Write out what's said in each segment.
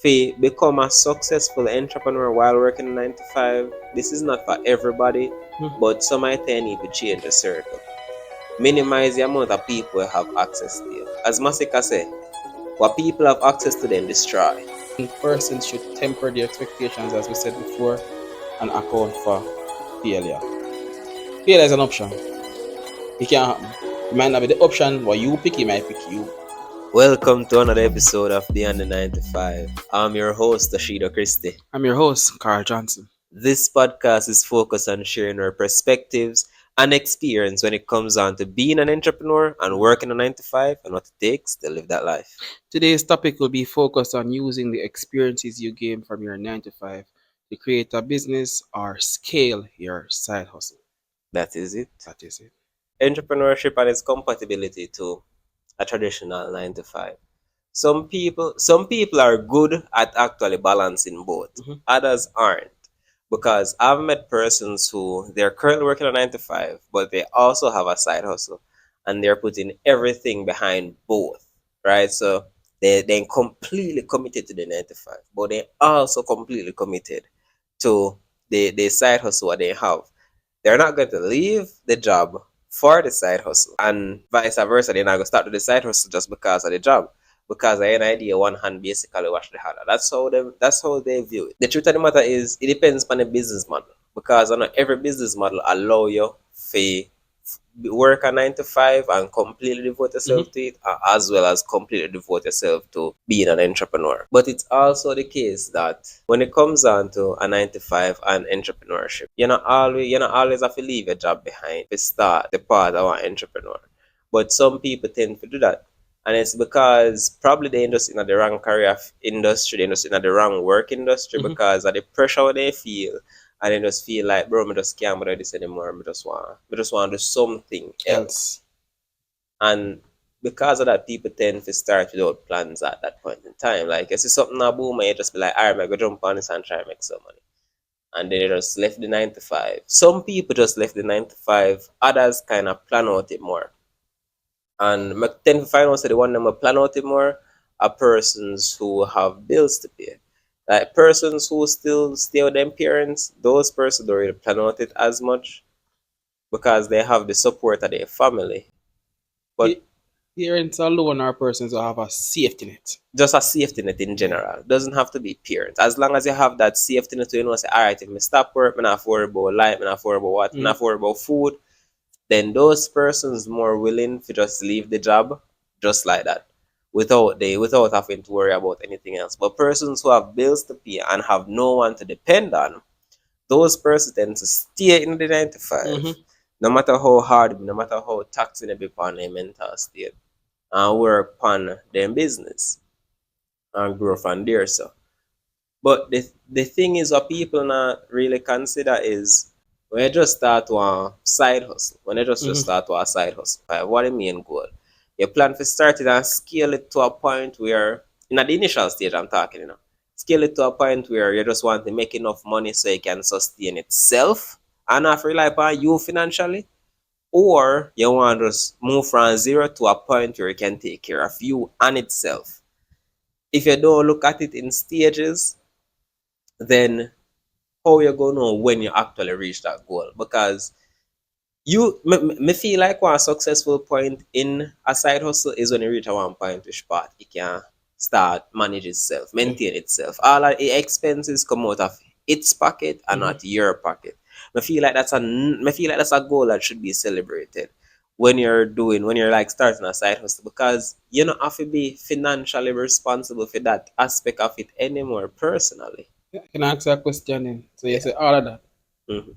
To become a successful entrepreneur while working a 9 to 5, this is not for everybody, but some might need to change the circle. Minimize the amount of people who have access to you. As Masika said, what people have access to them destroy. Persons should temper their expectations, as we said before, and account for failure. Failure is an option. It can happen. It might not be the option what you pick, it might pick you. Welcome to another episode of Beyond the 9 to 5. I'm your host, Ashido Christie. I'm your host, Carl Johnson. This podcast is focused on sharing our perspectives and experience when it comes on to being an entrepreneur and working a 9 to 5 and what it takes to live that life. Today's topic will be focused on using the experiences you gain from your 9 to 5 to create a business or scale your side hustle. That is it. That is it. Entrepreneurship and its compatibility to a traditional 9 to 5. Some people are good at actually balancing both. Others aren't. Because I've met persons who they're currently working a 9 to 5, but they also have a side hustle and they're putting everything behind both, right? So they're completely committed to the 9 to 5, but they also completely committed to the side hustle what they have. They're not going to leave the job for the side hustle, and vice versa. They're not going to start with the side hustle just because of the job. Because I had an idea, one hand basically wash the other. That's how they view it. The truth of the matter is, it depends on the business model. Because I know every business model allow you to work a 9 to 5 and completely devote yourself to it, as well as completely devote yourself to being an entrepreneur. But it's also the case that when it comes down to a 9 to 5 and entrepreneurship, you not always have to leave your job behind to start the path of an entrepreneur. But some people tend to do that. And it's because probably they just in the wrong career industry, they just in the wrong work industry because of the pressure they feel, and they just feel like, bro, I just can't do this anymore. I just want to do something else. And because of that, people tend to start without plans at that point in time. Like, you see something now boom, and you just be like, all right, I'm going to jump on this and try and make some money. And then they just left the 9 to 5. Some people just left the 9 to 5. Others kind of plan out it more. And I tend to find out that the one that I plan out it more are persons who have bills to pay. Like persons who still stay with their parents, those persons don't really plan out it as much because they have the support of their family. But Parents alone are persons who have a safety net. just a safety net in general. Doesn't have to be parents. As long as you have that safety net, you know, say, all right, if I stop work, I'm not worry about life, I'm not worry about what, I'm not worry about food, then those persons more willing to just leave the job just like that without having to worry about anything else. But persons who have bills to pay and have no one to depend on, those persons tend to stay in the 9 to 5, no matter how hard, no matter how taxing it be upon their mental state, and work on their business and grow from there. So but the thing is, what people not really consider is when you just start to a side hustle, when you just start to a side hustle, what the main goal? You plan to start it and scale it to a point where, in the initial stage I'm talking, scale it to a point where you just want to make enough money so it can sustain itself and not rely upon you financially, or you want to just move from zero to a point where it can take care of you and itself. If you don't look at it in stages, then how you gonna know when you actually reach that goal? Because me feel like one successful point in a side hustle is when you reach a one point which part it can start manage itself, maintain itself. All of the expenses come out of its pocket and not your pocket. I feel like that's a goal that should be celebrated when you're like starting a side hustle, because you don't have to be financially responsible for that aspect of it anymore personally. Can I ask you a question then? So you Yeah. say all of that. Mhm.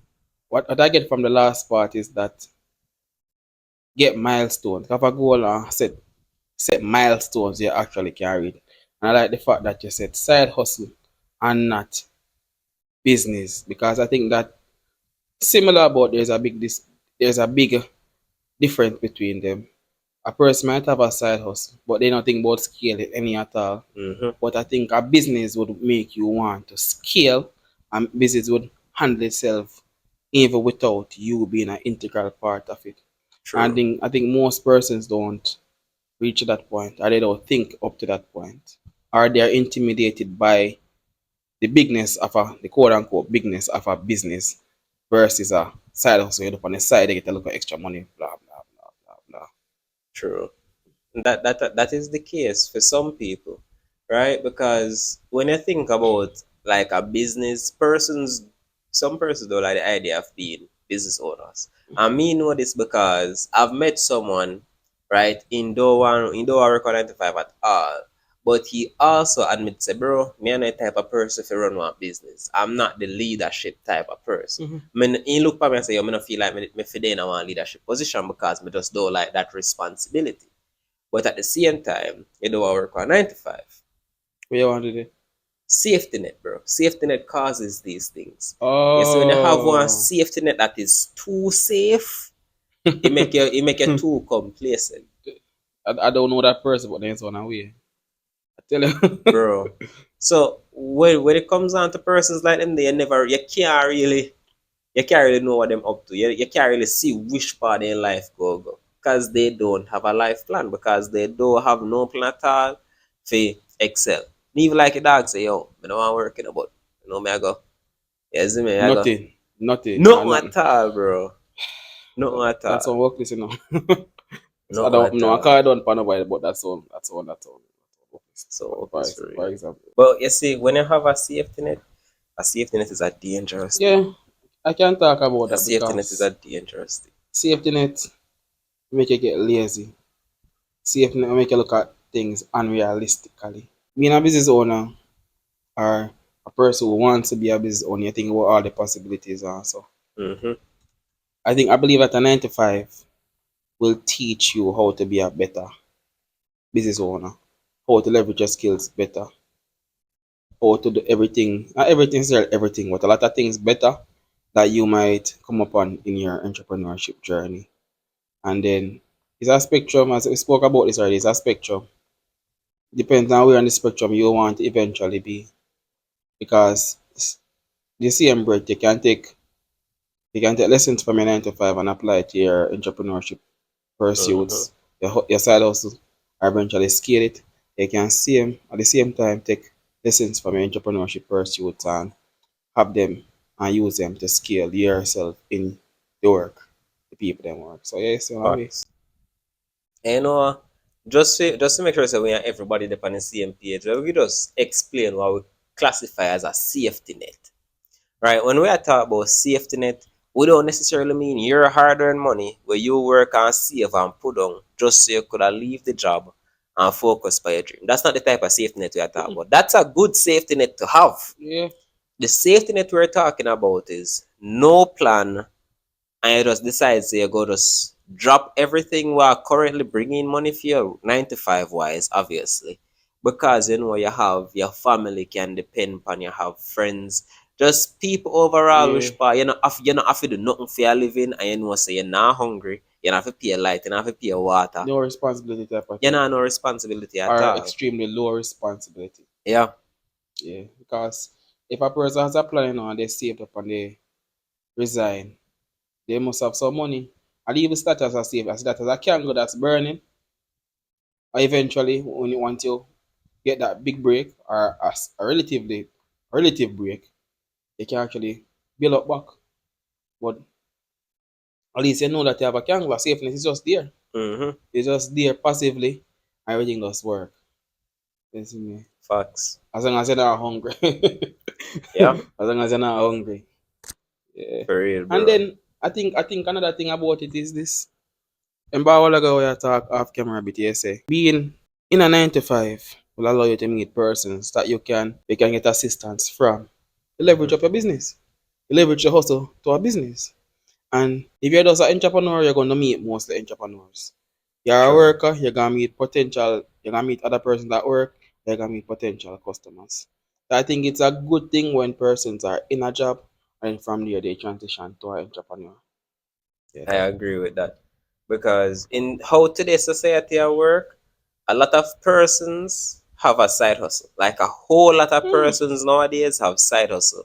What I get from the last part is that get milestones. Have a goal and set milestones you actually can read. And I like the fact that you said side hustle and not business, because I think that similar, but there's a big difference between them. A person might have a side hustle, but they don't think about scaling any at all. Mhm. But I think a business would make you want to scale, and business would handle itself even without you being an integral part of it. And I True. think I think most persons don't reach that point, or they don't think up to that point. or they are intimidated by the bigness of the quote unquote bigness of a business versus a side hustle. You look on the side, they get a little extra money, blah blah blah blah blah. True. That is the case for some people, right? Because when you think about like a business, some persons don't like the idea of being business owners. And me know this because I've met someone, right, in though I work on 9 to 5 at all, but he also admits, say, bro, me and the type of person if you run one business. I'm not the leadership type of person. I mean, he look at me and say, yo, me not feel like me fit in a one leadership position because me just don't like that responsibility. But at the same time, you do work on 9 to 5. What you want to do? Safety net, bro. Safety net causes these things. You see, when you have one Oh, safety net that is too safe, it make you too complacent, I don't know that person, but there's one away. I tell you. bro. So when it comes down to persons like them, you can't really know what them up to. You can't really see which part in life go. Because they don't have a life plan, because they don't have no plan at all for excel. Even like a dog say, yo, I don't want to work in about. You know me I go. Yes, me I go. Nothing, nothing, Nothing nothing. at all, bro. Nothing at That's all. one work, you know. So I Nothing don't at know. I all. can't pan about it, but that's one. So For, it's for real. example. But you see, when you have a safety net is a dangerous thing. Yeah, I can talk about A that safety net is a because dangerous thing. safety net make you get lazy. Safety net make you look at things unrealistically. Being a business owner or a person who wants to be a business owner, you think about all the possibilities are. So Mm-hmm. I believe that a 9 to 5 will teach you how to be a better business owner, how to leverage your skills better, how to do everything. Not everything is everything, but a lot of things better that you might come upon in your entrepreneurship journey. And then it's a spectrum, as we spoke about this already, it's a spectrum. Depends on where on the spectrum you want to eventually be. Because the same breath you can take lessons from your 9 to 5 and apply it to your entrepreneurship Mm-hmm. pursuits, your side hustle, or eventually scale it. You can at the same time take lessons from your entrepreneurship pursuits and have them and use them to scale yourself in the work, the people that work. So yeah, so how we Facts. And just to make sure that we are everybody dep on the same page, we just explain what we classify as a safety net. Right? When we are talking about safety net, we don't necessarily mean your hard-earned money where you work and save and put on just so you could have leave the job and focus for your dream. That's not the type of safety net we are talking about. That's a good safety net to have. yeah, The safety net we're talking about is no plan and you just decide say you go just drop everything while currently bringing money for you 9 to 5 wise, obviously, because you know you have your family can depend upon, you have friends, just people overall yeah. which part you not have to do nothing for your living, and you know say you're not hungry, you don't have to pay light, you don't have to pay water, No responsibility type of you thing. not no responsibility at Or all. extremely low responsibility. Yeah. Yeah. Because if a person has a plan, and they saved up and they resign, they must have some money. And even start as a save, as that as a candle that's burning, or eventually when you want to get that big break or a relative break, you can actually build up back. But at least you know that you have a candle, safeness is just there. Mm-hmm. It's just there passively, and everything does work. You see me? Facts. As long as you're not hungry. Yeah. As long as you're not hungry. Yeah. For real, And bro. then I think another thing about it is this. Remember a while ago we had talk off camera a bit, you say being in a 9 to 5 will allow you to meet persons that you can get assistance from. You leverage Mm-hmm. up your business. You leverage your hustle to a business. And if you're just an entrepreneur, you're gonna meet mostly entrepreneurs. You're a True. worker, you're gonna meet other persons at work, you're gonna meet potential customers. So I think it's a good thing when persons are in a job and from there they transition to an entrepreneur. Yeah, I that agree with that. Because in how today's society I work, a lot of persons have a side hustle. Like a whole lot of mm, persons nowadays have side hustle.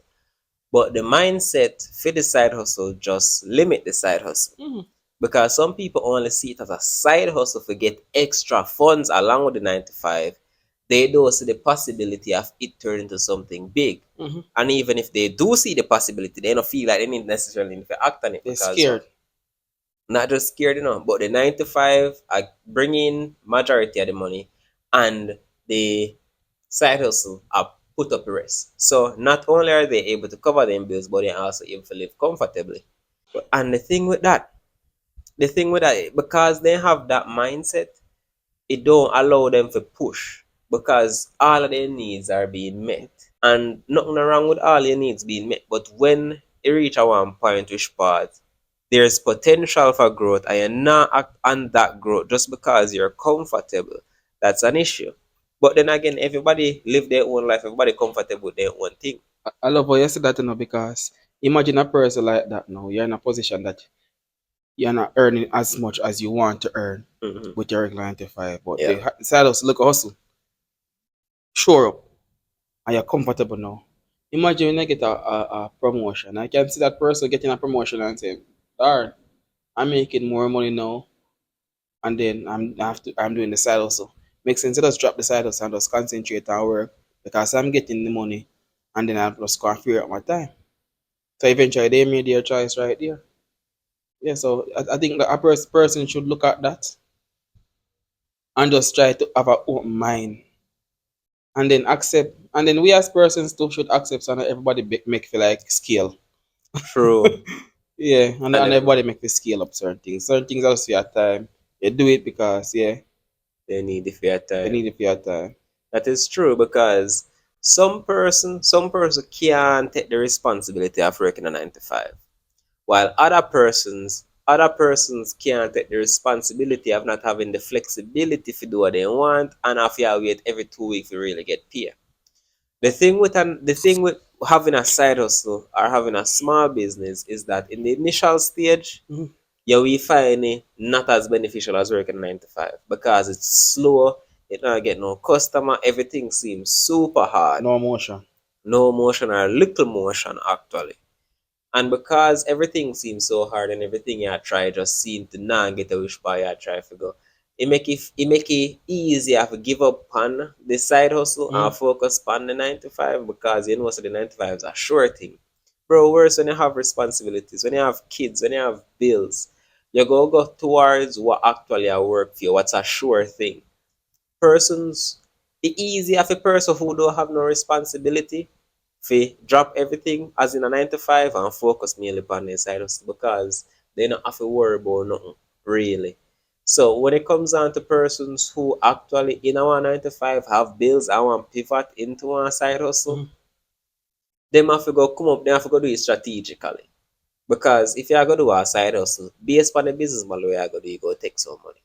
But the mindset for the side hustle just limit the side hustle. mm, Because some people only see it as a side hustle to get extra funds along with the 9 to 5. they don't see the possibility of it turning into something big. And even if they do see the possibility, they don't feel like they need necessarily need to act on it They're because scared. not just scared, but the 9 to 5 are bringing majority of the money, and the side hustle are put up the rest. So not only are they able to cover their bills, but they are also able to live comfortably. And the thing with that, because they have that mindset, it don't allow them to push because all of their needs are being met. And nothing wrong with all your needs being met. But when you reach a one point which part, there's potential for growth and you're not act on that growth just because you're comfortable. That's an issue. But then again, everybody live their own life, everybody comfortable with their own thing. I love how you said that, because imagine a person like that now. You're in a position that you're not earning as much as you want to earn Hmm. with your regular 9 to 5. But Yeah, the side hustle, look hustle, shore up, and you're comfortable now. Imagine when I get a promotion. I can see that person getting a promotion and saying, darn, I'm making more money now, and then I'm doing the side hustle. Makes sense to just drop the side hustle and just concentrate on work because I'm getting the money, and then I'll just go and free up my time. So eventually they made their choice right there. Yeah, so I think that a person should look at that and just try to have an open mind, and then accept, and then we as persons too should accept so not everybody make feel like scale. true. Yeah, And and everybody make the scale up certain things. Certain things also your time. You do it because they need the fair you time. need it for your time. That is true because some person can't take the responsibility of working a 9 to 5. While other persons can't take the responsibility of not having the flexibility to do what they want and have to wait every 2 weeks to really get paid. The thing with having a side hustle or having a small business is that in the initial stage, Mhm. yeah, we find it not as beneficial as working 9 to 5 because it's slow, it don't get no customer, everything seems super hard. No emotion. No motion or little motion actually. And because everything seems so hard and everything you try just seem to not get a wish by you try to go, it make it easier to give up on the side hustle and Mhm. focus on the 9 to 5 because you know so the 9 to 5 is a sure thing. Bro, worse when you have responsibilities, when you have kids, when you have bills, you go towards what actually a work for you, what's a sure thing. Persons, the easier for a person who don't have no responsibility fi drop everything as in a 9 to 5 and focus mainly upon their side hustle because they don't have to worry about nothing really. So when it comes down to persons who actually in our 9 to 5 have bills and want pivot into one side hustle, Mhm. them have to go come up, they have to go do it strategically. Because if you are gonna do a side hustle, based on the business model you are gonna do, you go take some money.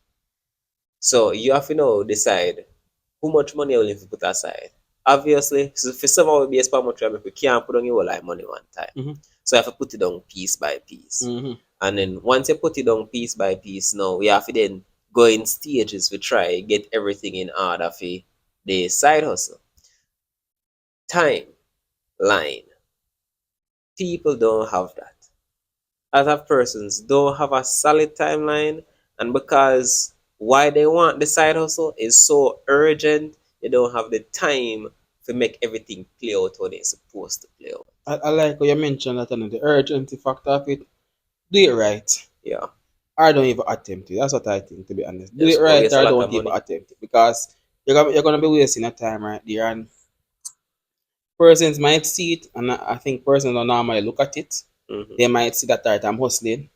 So you have to know decide how much money you willing to put aside. Obviously, so for some of based on how much we can't put on your whole like money one time. Mhm. So you have to put it down piece by piece. Mhm. And then once you put it down piece by piece, now we have to then go in stages to try get everything in order for the side hustle. Time line. People don't have that. Other persons don't have a solid timeline, and because why they want the side hustle is so urgent, they don't have the time to make everything play out what it's supposed to play out. I like how you mentioned that, and the urgency factor of it. Do it right. Yeah, Or don't even attempt it. That's what I think, to be honest. Do just it go right waste a or lot of don't even money. attempt it, because you're gonna be wasting your time right there. And persons might see it, and I think persons don't normally look at it. Hmm. They might see that, right, I'm hustling,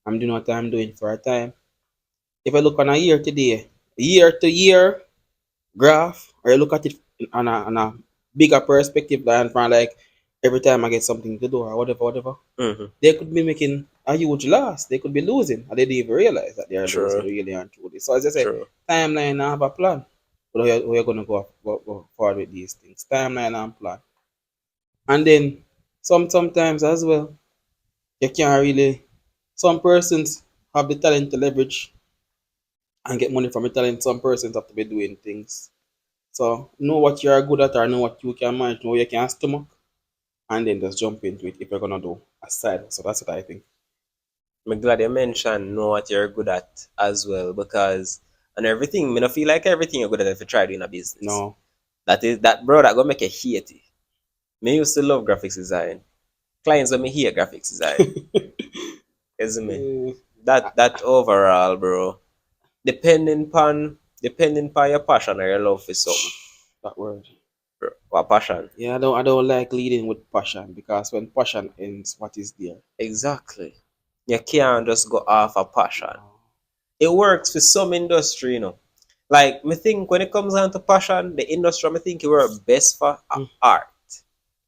I'm doing what I'm doing for a time. If I look on a year to year graph, or you look at it on a bigger perspective than from like every time I get something to do or whatever, Hmm. they could be making a huge loss. They could be losing, and they didn't even realize that they are losing True, really and truly. So as I say, true. timeline and have a plan. But how you're gonna go forward with these things? Timeline and plan. And then sometimes as well, you can't really. Some persons have the talent to leverage and get money from the talent. Some persons have to be doing things. So know what you are good at, or know what you can manage, know what you can stomach, and then just jump into it if you're gonna do a side. So that's what I think. I'm glad you mentioned know what you're good at as well because and everything, I don't feel like everything you're good at if you try doing a business. No. That bro that gonna make you hate it. Me used to love graphics design. Clients when me hear graphics design. Isn't me? Eh, That overall, bro. Depending upon your passion or your love for something. that word. Bro. What passion? Yeah, I don't like leading with passion because when passion ends, what is there? Exactly. You can't just go off a passion. No. It works for some industry, Like me think when it comes down to passion, the industry me think it work best for Mm. art.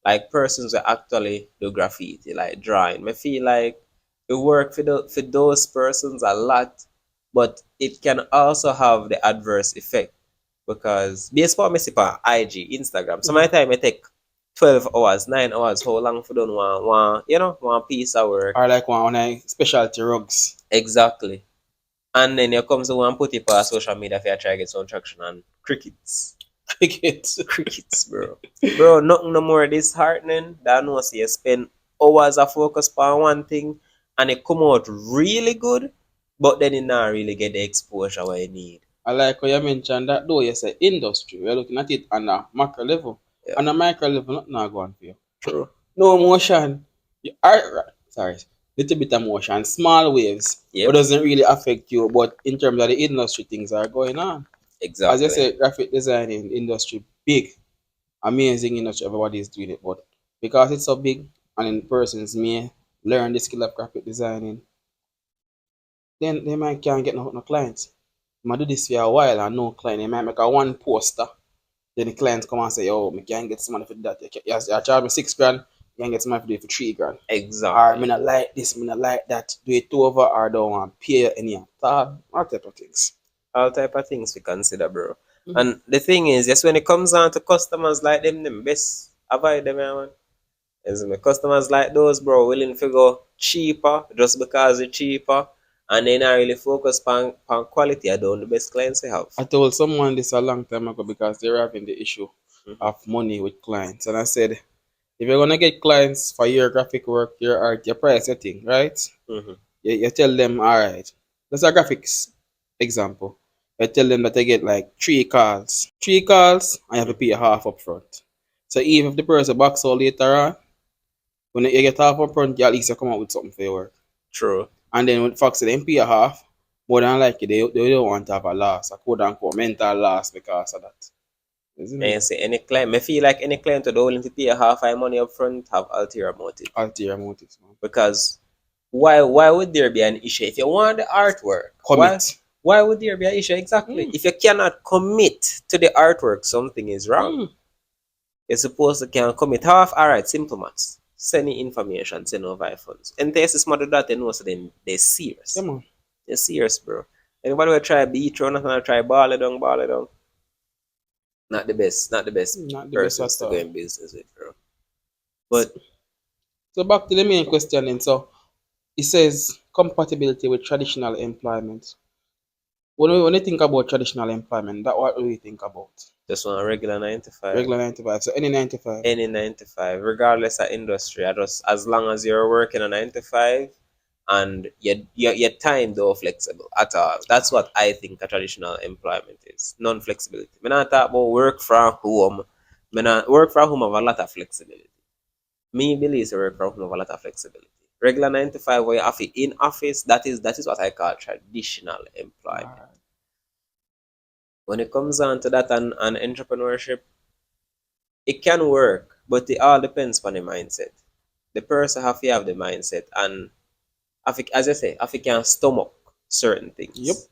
Like persons that actually do graffiti, like drawing. Me feel like it work for those persons a lot, but it can also have the adverse effect because baseball me see on IG, Instagram. Some of Mhm. the time I take 12 hours, 9 hours, how long for done one piece of work. Or like one of specialty rugs. Exactly. And then you come to one put it on social media for you try to get some traction and crickets. Cricket. Crickets, bro. Bro, nothing no more disheartening than no see you spend hours of focus on one thing and it come out really good, but then you not really get the exposure what you need. I like how you mentioned that though you say industry. We're looking at it on a macro level. Yeah, On a micro level, nothing not going for you. true. No emotion. You are sorry. Little bit of motion, small waves, but Yep, doesn't really affect you. But in terms of the industry, things are going on. As you exactly. say, graphic designing industry big, amazing industry. Everybody is doing it, but because it's so big, and in persons may learn the skill of graphic designing, then they might can't get no clients. I might do this for a while and no client. They might make a one poster. Then the clients come and say, "Oh, me can't get some money for that. You charge me 6 grand. You can get some money for it for 3 grand." Or me Exactly. not like this, me not like that. Do it over or don't want to pay any of that. All type of things. All type of things we consider, bro. Mhm. And the thing is, just when it comes down to customers like them best avoid them, man. Is my customers like those, bro, willing to go cheaper just because it's cheaper, and they not really focus on quality. I don't the best clients they have. I told someone this a long time ago because they were having the issue Mm-hmm. of money with clients. And I said, if you're gonna get clients for your graphic work, your art, your price setting, right? Mm-hmm. You tell them, all right, that's a graphics example. You tell them that they get like 3 calls. 3 calls, and you have to pay half up front. So even if the person backs out later on, when you get half up front, you at least you come out with something for your work. True. And then with Fox, they pay a half, more than likely they don't want to have a loss, a quote unquote mental loss because of that. Isn't And you it? see any client, I feel like any client who don't willing to pay a half high money up front have ulterior motive. Ulterior motives, man. Because why would there be an issue if you want the artwork? Commit. Why would there be an issue exactly? Mm, If you cannot commit to the artwork, something is wrong. mm. You're supposed to can commit half. All right, simple maths. Send the information, send over funds. And there's this mother that they know so they're Yeah, serious. man. They're serious, bro. Anybody will try beat you, nothing will try ball it down. Not the best Not the best persons at to go all. in business with, bro. But So back to the main question then. So it says compatibility with traditional employment. When you think about traditional employment, that what do you think about? just want a regular 9 to 5. Regular 9 to 5. So any 9 to 5. Any 9 to 5, regardless of industry. I just as long as you're working a 9 to 5 and your time though flexible at all. That's what I think a traditional employment is. Non-flexibility. Me not talk about work from home. Me not work from home have a lot of flexibility. Me believe work from home have a lot of flexibility. Regular 9 to 5 where you have it in office, that is what I call traditional employment. Alright. When it comes down to that and entrepreneurship, it can work, but it all depends on the mindset. The person have to have the mindset and as I say, if you can stomach certain Yep. things.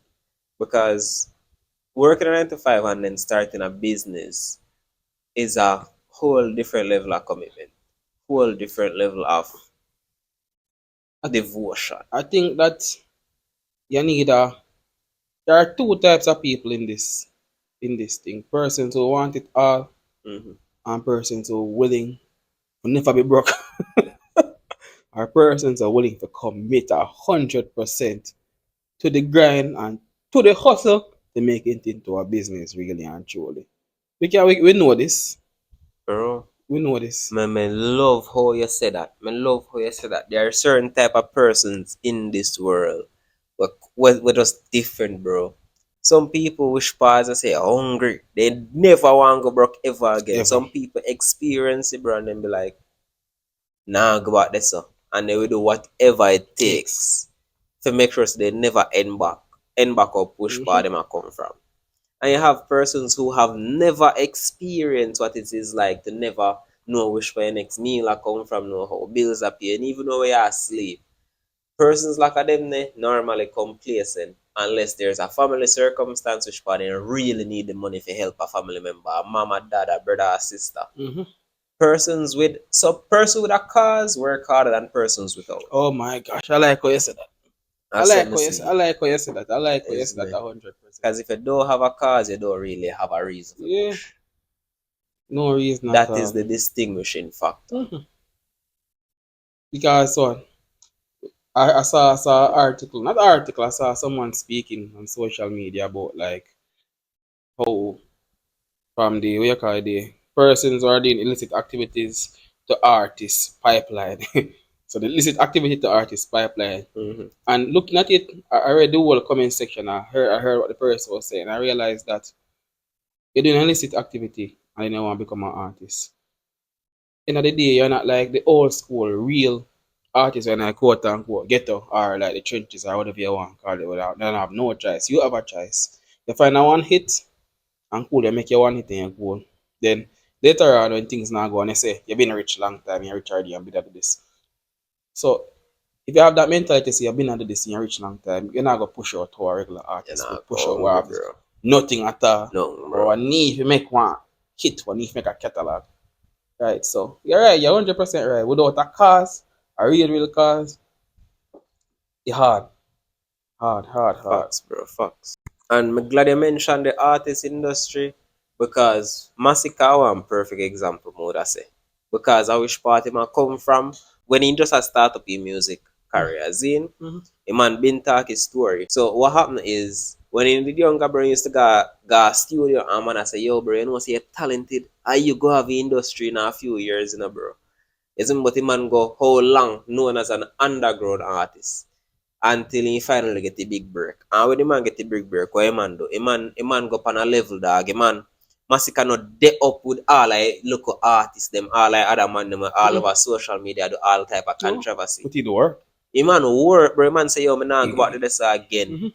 Because working a 9 to 5 and then starting a business is a whole different level of commitment, whole different level of I, devotion. I think that you need a there are two types of people in this thing. Persons who want it all Hmm. and persons who are willing to never be broke. Or persons who are willing to commit 100% to the grind and to the hustle to make it into a business really and truly. We know this. Bro, We know this. me love how you say that. Me love how you say that. There are certain type of persons in this world. We're just different, bro. Some people wish pause and say hungry. They never want to go broke ever again. Ever. Some people experience it, bro, and then be like, nah, go back there, so. And they will do whatever it Takes. takes to make sure so they never end back or push Mm-hmm. part them a come from. And you have persons who have never experienced what it is like to never know which where your next meal are come from, know how bills are paid, and even know where you are asleep. Persons like them normally complacent unless there's a family circumstance which part they really need the money to help a family member, a mama, dad, a brother, a sister. Mm-hmm. Person with a cause work harder than persons without. Oh my gosh, I like how you said that. I said me see. I like how you said that. I like how you Is said that me. 100%. Because if you don't have a cause, you don't really have a reason to Yeah, push. no reason at That is all. the distinguishing factor. Mm-hmm. Because what I saw an article, not article, I saw someone speaking on social media about like how from the what you call it, the persons who are doing illicit activities to artists pipeline. So the illicit activity to artists pipeline. Mm-hmm. And looking at it, I read the whole comment section. I heard what the person was saying. I realized that you're doing an illicit activity and you don't want to become an artist. End of the day, you're not like the old school real artists when I quote unquote ghetto or like the trenches or whatever you want to call it without they don't have no choice. You have a choice. You find a one hit and cool, they make you one hit and you cool. Then later on when things not go on, they say you've been rich long time, you're rich already and been at this. So if you have that mentality, say you've been under this in a rich long time, you're not gonna push out to a regular You're artist, not but push out hungry, what have bro. nothing at all. No, Or bro. a need to make one hit, one need to make a catalog. Right, so you're right, you're 100% right. Without a cause, a real cause, it's hard. Hard. Facts, bro. Facts. And I'm glad you mentioned the artist industry because Masika one perfect example, more I say. Because I wish part him a come from when he just a start up in music career. Zine, Mm-hmm. a man been talk his story. So what happened is when he the younger bro used to go studio and man I say, yo bro, you know say you're talented. Are you go have the industry in a few years, you know, bro? Isn't but the man go how long known as an underground artist until he finally get the big break. And when the man get the big break, what a man do? A man go up on a level, dog. A man Massacre not day up with all like local artists, them all like other man them all Mm-hmm. over social media do all type of No, controversy. put it to work. A man work, bro. A man say, yo, me nah go back to this again. Mm-hmm.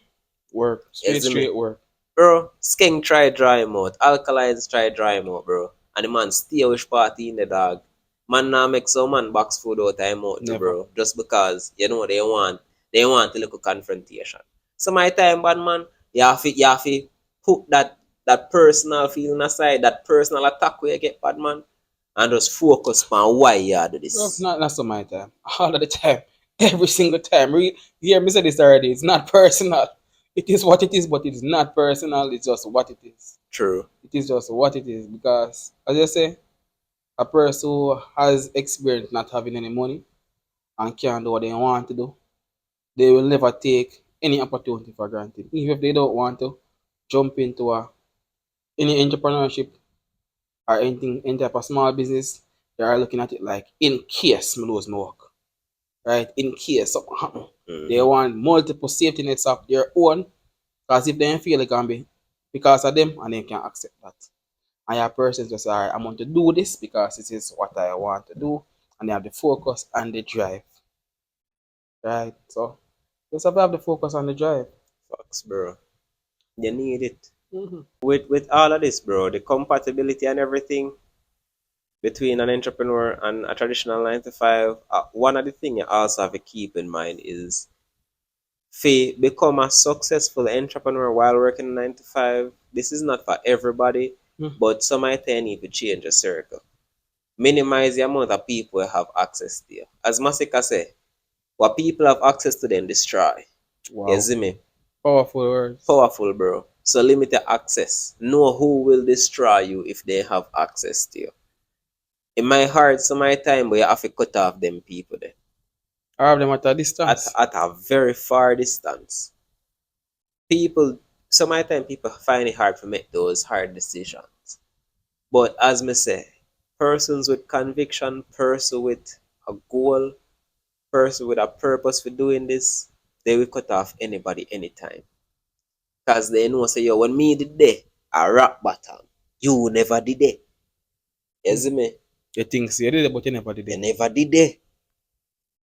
Work. You see me? Straight work. Bro, Skeng try dry him out. Alkalines try dry him out, bro. And the man stay with party in the dog. Man now make some man box food out time out too, Never. bro. Just because they want a little confrontation. So my time, bad man, you have to put that personal feeling aside, that personal attack where you get bad man, and just focus on why you do Bro, this. not so my time. All of the time. Every single time. You hear me say this already. It's not personal. It is what it is, but it is not personal. It's just what it is. True. It is just what it is. Because, as I say, a person who has experience not having any money and can't do what they want to do, they will never take any opportunity for granted. Even if they don't want to jump into any entrepreneurship or anything, any type of small business, they are looking at it like, in case me lose my work, right? In case something happen. They Mm-hmm. want multiple safety nets of their own, because if they feel it can be because of them, and they can accept that. And your person just, all right, I'm going to do this because this is what I want to do, and they have the focus and the drive, right? So just have the focus and the drive. Facts, bro. You need it. Mm-hmm. With all of this, bro, the compatibility and everything between an entrepreneur and a traditional 9 to 5, one of the things you also have to keep in mind is to become a successful entrepreneur while working 9 to 5. This is not for everybody, Mm-hmm. but some might need to change your circle. Minimize the amount of people who have access to you. As Masika say, what people have access to them destroy. You Wow. see me? Powerful words. Powerful, bro. So limit the access. Know who will destroy you if they have access to you. It might hurt some my time, but you have to cut off them people there I have them at a at distance. at a very far distance. People, some my time people find it hard to make those hard decisions. But as me say, persons with conviction, person with a goal, person with a purpose for doing this, they will cut off anybody anytime. Because they know say yo, when me did there, I rock bottom. You never did it. You see me? You think so, you did it, but you never did You it. never did it.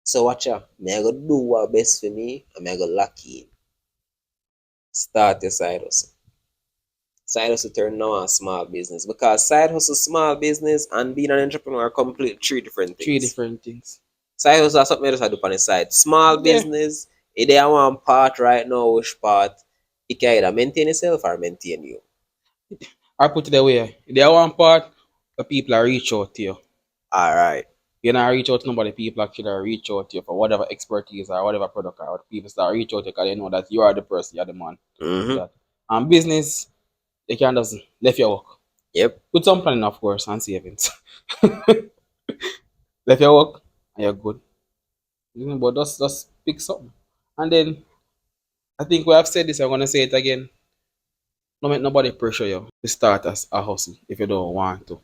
So watch out. Me I go do what best for me and me I go lock in. Start your side hustle. Side hustle turn now a small business. Because side hustle, small business and being an entrepreneur are complete three different Three things. different things. Side hustle is something else I do on the side. Small Yeah. business, if they have one part right now, which part it can either maintain itself or maintain you. I put it away. There are one part where people are reach out to you. Alright. You know, reach out to nobody, people actually reach out to you for whatever expertise or whatever product or what people start reach out to you because they know that you are the person, you're the man. Mm-hmm. That. And business, they can just left your work. Yep. Put some planning, of course, and savings. Left your work and you're good. But just pick something. And then I think we have said this, I'm gonna say it again. Don't make nobody pressure you to start as a hustle if you don't want to.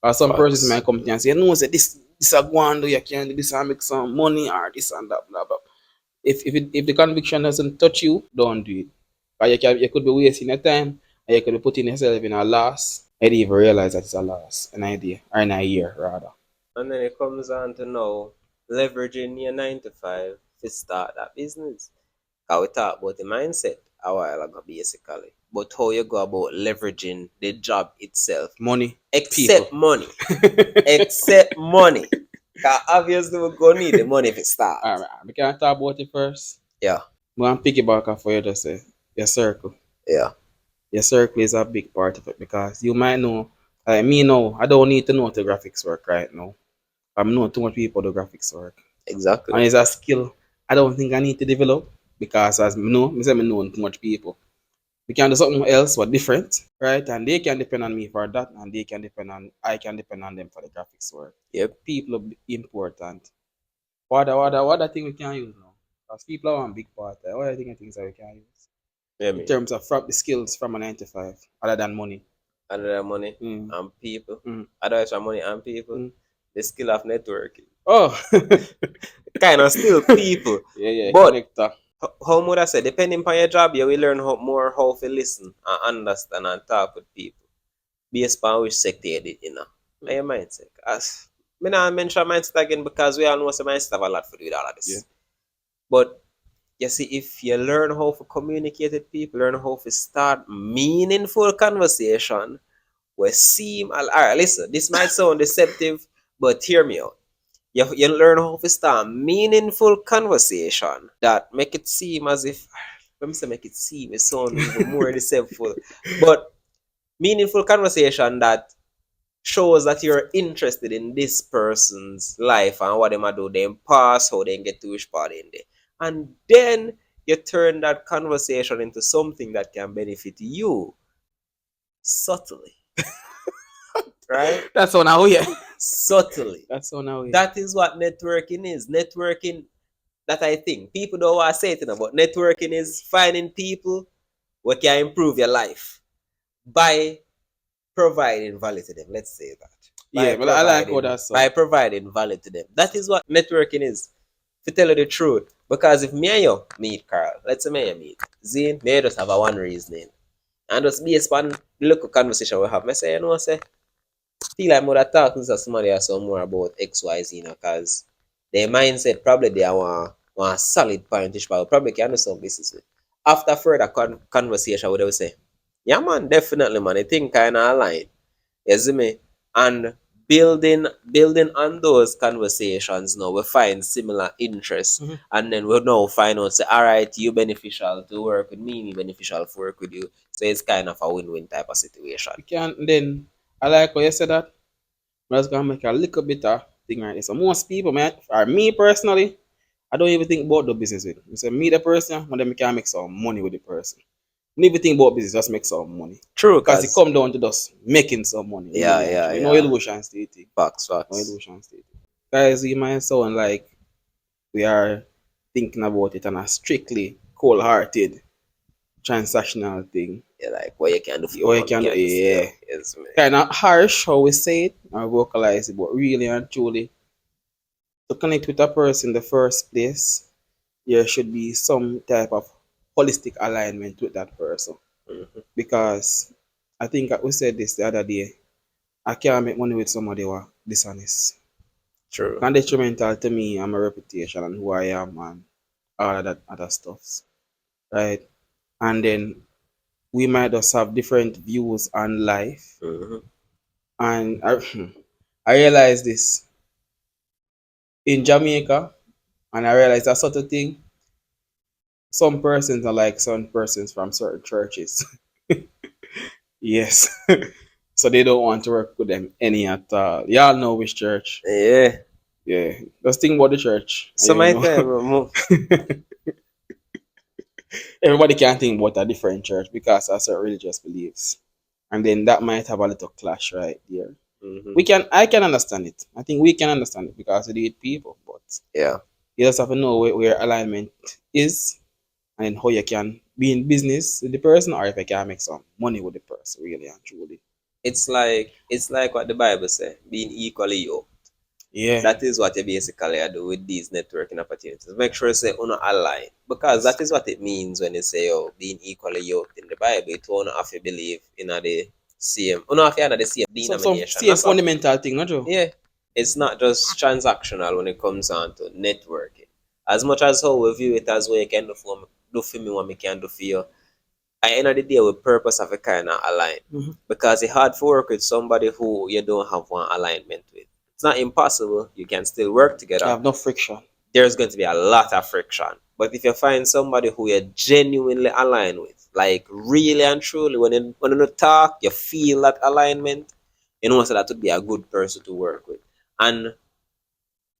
Or some persons Facts. might come to you and say, no, say this a go and do, you can do this and make some money or this and that, blah blah. If the conviction doesn't touch you, don't do it. Or you could be wasting your time and you could be putting yourself in a loss. I didn't even realize that it's a loss, an idea, or in a year rather. And then it comes on to now leveraging your 9 to 5 to start that business. How we talk about the mindset a while ago basically. But how you go about leveraging the job itself. Money, people. Except money. Except money. Because obviously we're gonna need the money if it start. Alright, we can talk about it first. Yeah. I'm gonna piggyback off what you just say. Your circle. Yeah. Your circle is a big part of it because you might know, like me now, I don't need to know the graphics work right now. I'm know too much people do graphics work. Exactly. And it's a skill I don't think I need to develop because as me say me know too much people. We can do something else but different, right? And they can depend on me for that and I can depend on them for the graphics work. Yep. People are important. What other thing we can use now? Because people are one big part. What other things that we can use? Yeah, In me. terms of from the skills from a 9 to 5, other than money. Another money Mm. and people. Mm. Otherwise for money and people. Mm. The skill of networking. Oh, Kind of still people. yeah, But connector. how would I say, depending on your job, you will learn how to listen and understand and talk with people. Based on which sector you did, and your mindset. As me not mention mindset again because we all know some mindset have a lot to do with all of this. Yeah. But you see, if you learn how to communicate with people, learn how to start meaningful conversation, we seem alright, listen, this might sound deceptive, but hear me out. You learn how to start meaningful conversation that make it seem as if let me say make it seem it sound even more deceptive. But meaningful conversation that shows that you're interested in this person's life and what they might do, them past, how they get to which part in there. And then you turn that conversation into something that can benefit you subtly. Right? That's all now, yeah. Subtly. That's all now, yeah. That is what networking is. Networking, that I think. People don't want to say it, but networking is finding people who can improve your life by providing value to them. Let's say that. Yeah, but I like how that's so. By providing value to them. That is what networking is. To tell you the truth. Because if me and you meet Carl, let's say me and you meet Zane, may just have a one reasoning. And just based on the local conversation we have, I say, say, feel like more talking to somebody or some more about XYZ, because their mindset probably they are one solid point, but probably can do some business with. After further conversation, what they will say, yeah man, definitely man, I think kind of aligned. You see me? And building on those conversations now, we find similar interests. And then we'll now find out say, all right, you beneficial to work with me beneficial to work with you. So it's kind of a win-win type of situation. You can then I like how you said that. I'm just gonna make a little bit of thing right there. So most people, man, or me personally, I don't even think about the business with. You say meet the person, and then we can make some money with the person. Don't even think about business, just make some money. True, Because it come down to just making some money. Yeah, really, yeah, actually. yeah. No illusion stating. Facts. No illusion stating. Guys, you might sound like we are thinking about it on a strictly cold-hearted transactional thing. Yeah, like what you can do for What you money, can do, yeah. Yes, man. Kind of harsh how we say it or vocalize it, but really and truly, to connect with a person in the first place, there should be some type of holistic alignment with that person. Mm-hmm. Because I think we said this the other day. I can't make money with somebody who are dishonest. True. Can detrimental to me and my reputation and who I am and all of that other stuff. Right? And then we might just have different views on life. Mm-hmm. And I realized this in Jamaica, and I realized that sort of thing. Some persons are like some persons from certain churches. Yes. So they don't want to work with them any at all. Y'all know which church. Yeah. Yeah. Just think about the church. And So you my know. time, Everybody can think about a different church because that's their religious beliefs. And then that might have a little clash right there. mm-hmm. I can understand it. I think we can understand it because we deal with people, but Yeah. you just have to know where alignment is and how you can be in business with the person or if you can make some money with the person, really and truly. It's like what the Bible says, being equally yoked. Yeah. That is what you basically do with these networking opportunities. Make sure you say uno align. Because that is what it means when you say being equally yoked in the Bible. It won't have to believe in the same uno have to have the same Some denomination. same That's what fundamental thing, not true? yeah. It's not just transactional when it comes on to networking. As much as how we view it as what you can do for me what me can do for you. At the end of the day, with purpose of a kind of align. Mm-hmm. Because it's hard to work with somebody who you don't have one alignment with. It's not impossible. You can still work You together. have no friction. There's going to be a lot of friction. But if you find somebody who you're genuinely aligned with, like really and truly, when you talk, you feel that alignment, you know, so that would be a good person to work with. And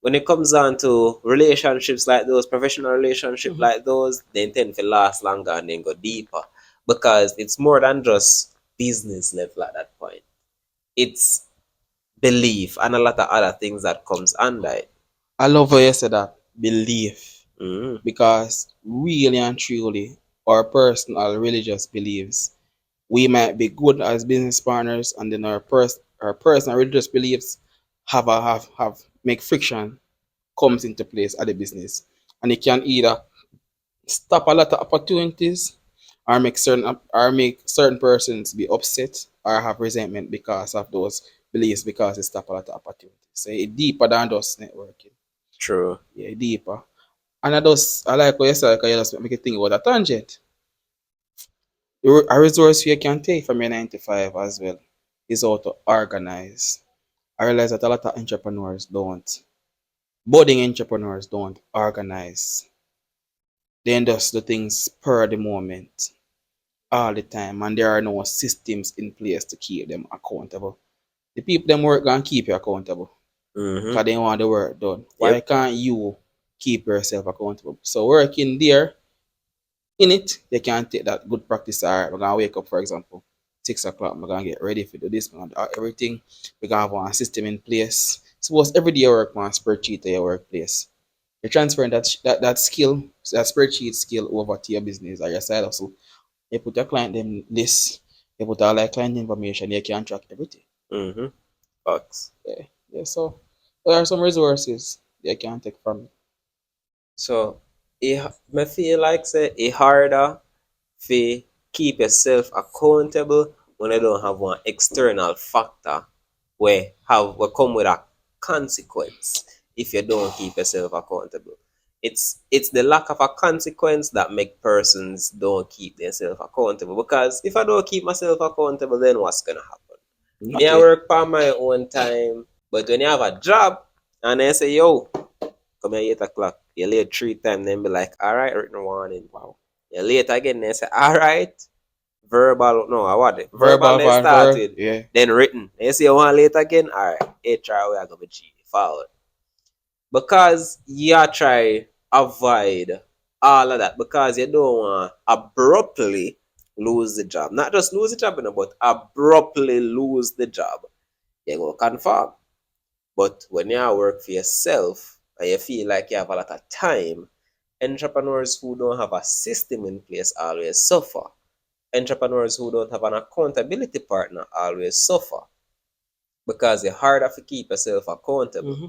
when it comes down to relationships like those, professional relationships Mm-hmm. like those, they tend to last longer and then go deeper because it's more than just business level at that point. It's belief and a lot of other things that comes under it. I love how you said that. Belief. Mm-hmm. Because really and truly, our personal religious beliefs, we might be good as business partners, and then our personal religious beliefs have make friction comes into place at the business, and it can either stop a lot of opportunities or make certain persons be upset or have resentment because of those beliefs because it stop a lot of opportunities. So it deeper than just networking. True. Yeah, deeper. And I like what you said, because you just make you think about a tangent. A resource you can take from your 9 to 5 as well is how to organize. I realize that a lot of entrepreneurs don't. Budding entrepreneurs don't organize. They just do things per the moment, all the time, and there are no systems in place to keep them accountable. The people them work gonna keep you accountable Mm-hmm. because they want the work done. Why Yep. can't you keep yourself accountable? So working there in it, they can take that good practice. All right, we're gonna wake up, for example, 6 o'clock. We're gonna get ready for do this. We're gonna do everything. We're gonna have one system in place. Suppose every day you work on a spreadsheet to your workplace. You're transferring that skill, that spreadsheet skill over to your business or your side hustle. You put your client them list, you put all that client information, you can track everything. Mm-hmm. Facts. Yeah. Yeah. So there are some resources you can take from it. So me feel like say it harder to keep yourself accountable when you don't have one external factor where come with a consequence if you don't keep yourself accountable. It's the lack of a consequence that make persons don't keep themselves accountable. Because if I don't keep myself accountable, then what's gonna happen? Me I Nothing. work for my own time, but when you have a job and they say, yo, come here 8 o'clock, you're late 3 times, then be like, all right, written warning. Wow. You're late again, they say, all right, verbal, no, I want it. Verbal, Verbal they for start her. with, Yeah. then written. They say, you want late again? All right, HR, we are going to cheat forward. Because you try avoid all of that because you don't want abruptly lose the job. Not just lose the job, but abruptly lose the job. You go confirm. But when you work for yourself and you feel like you have a lot of time, entrepreneurs who don't have a system in place always suffer. Entrepreneurs who don't have an accountability partner always suffer because it's harder to keep yourself accountable. Mm-hmm.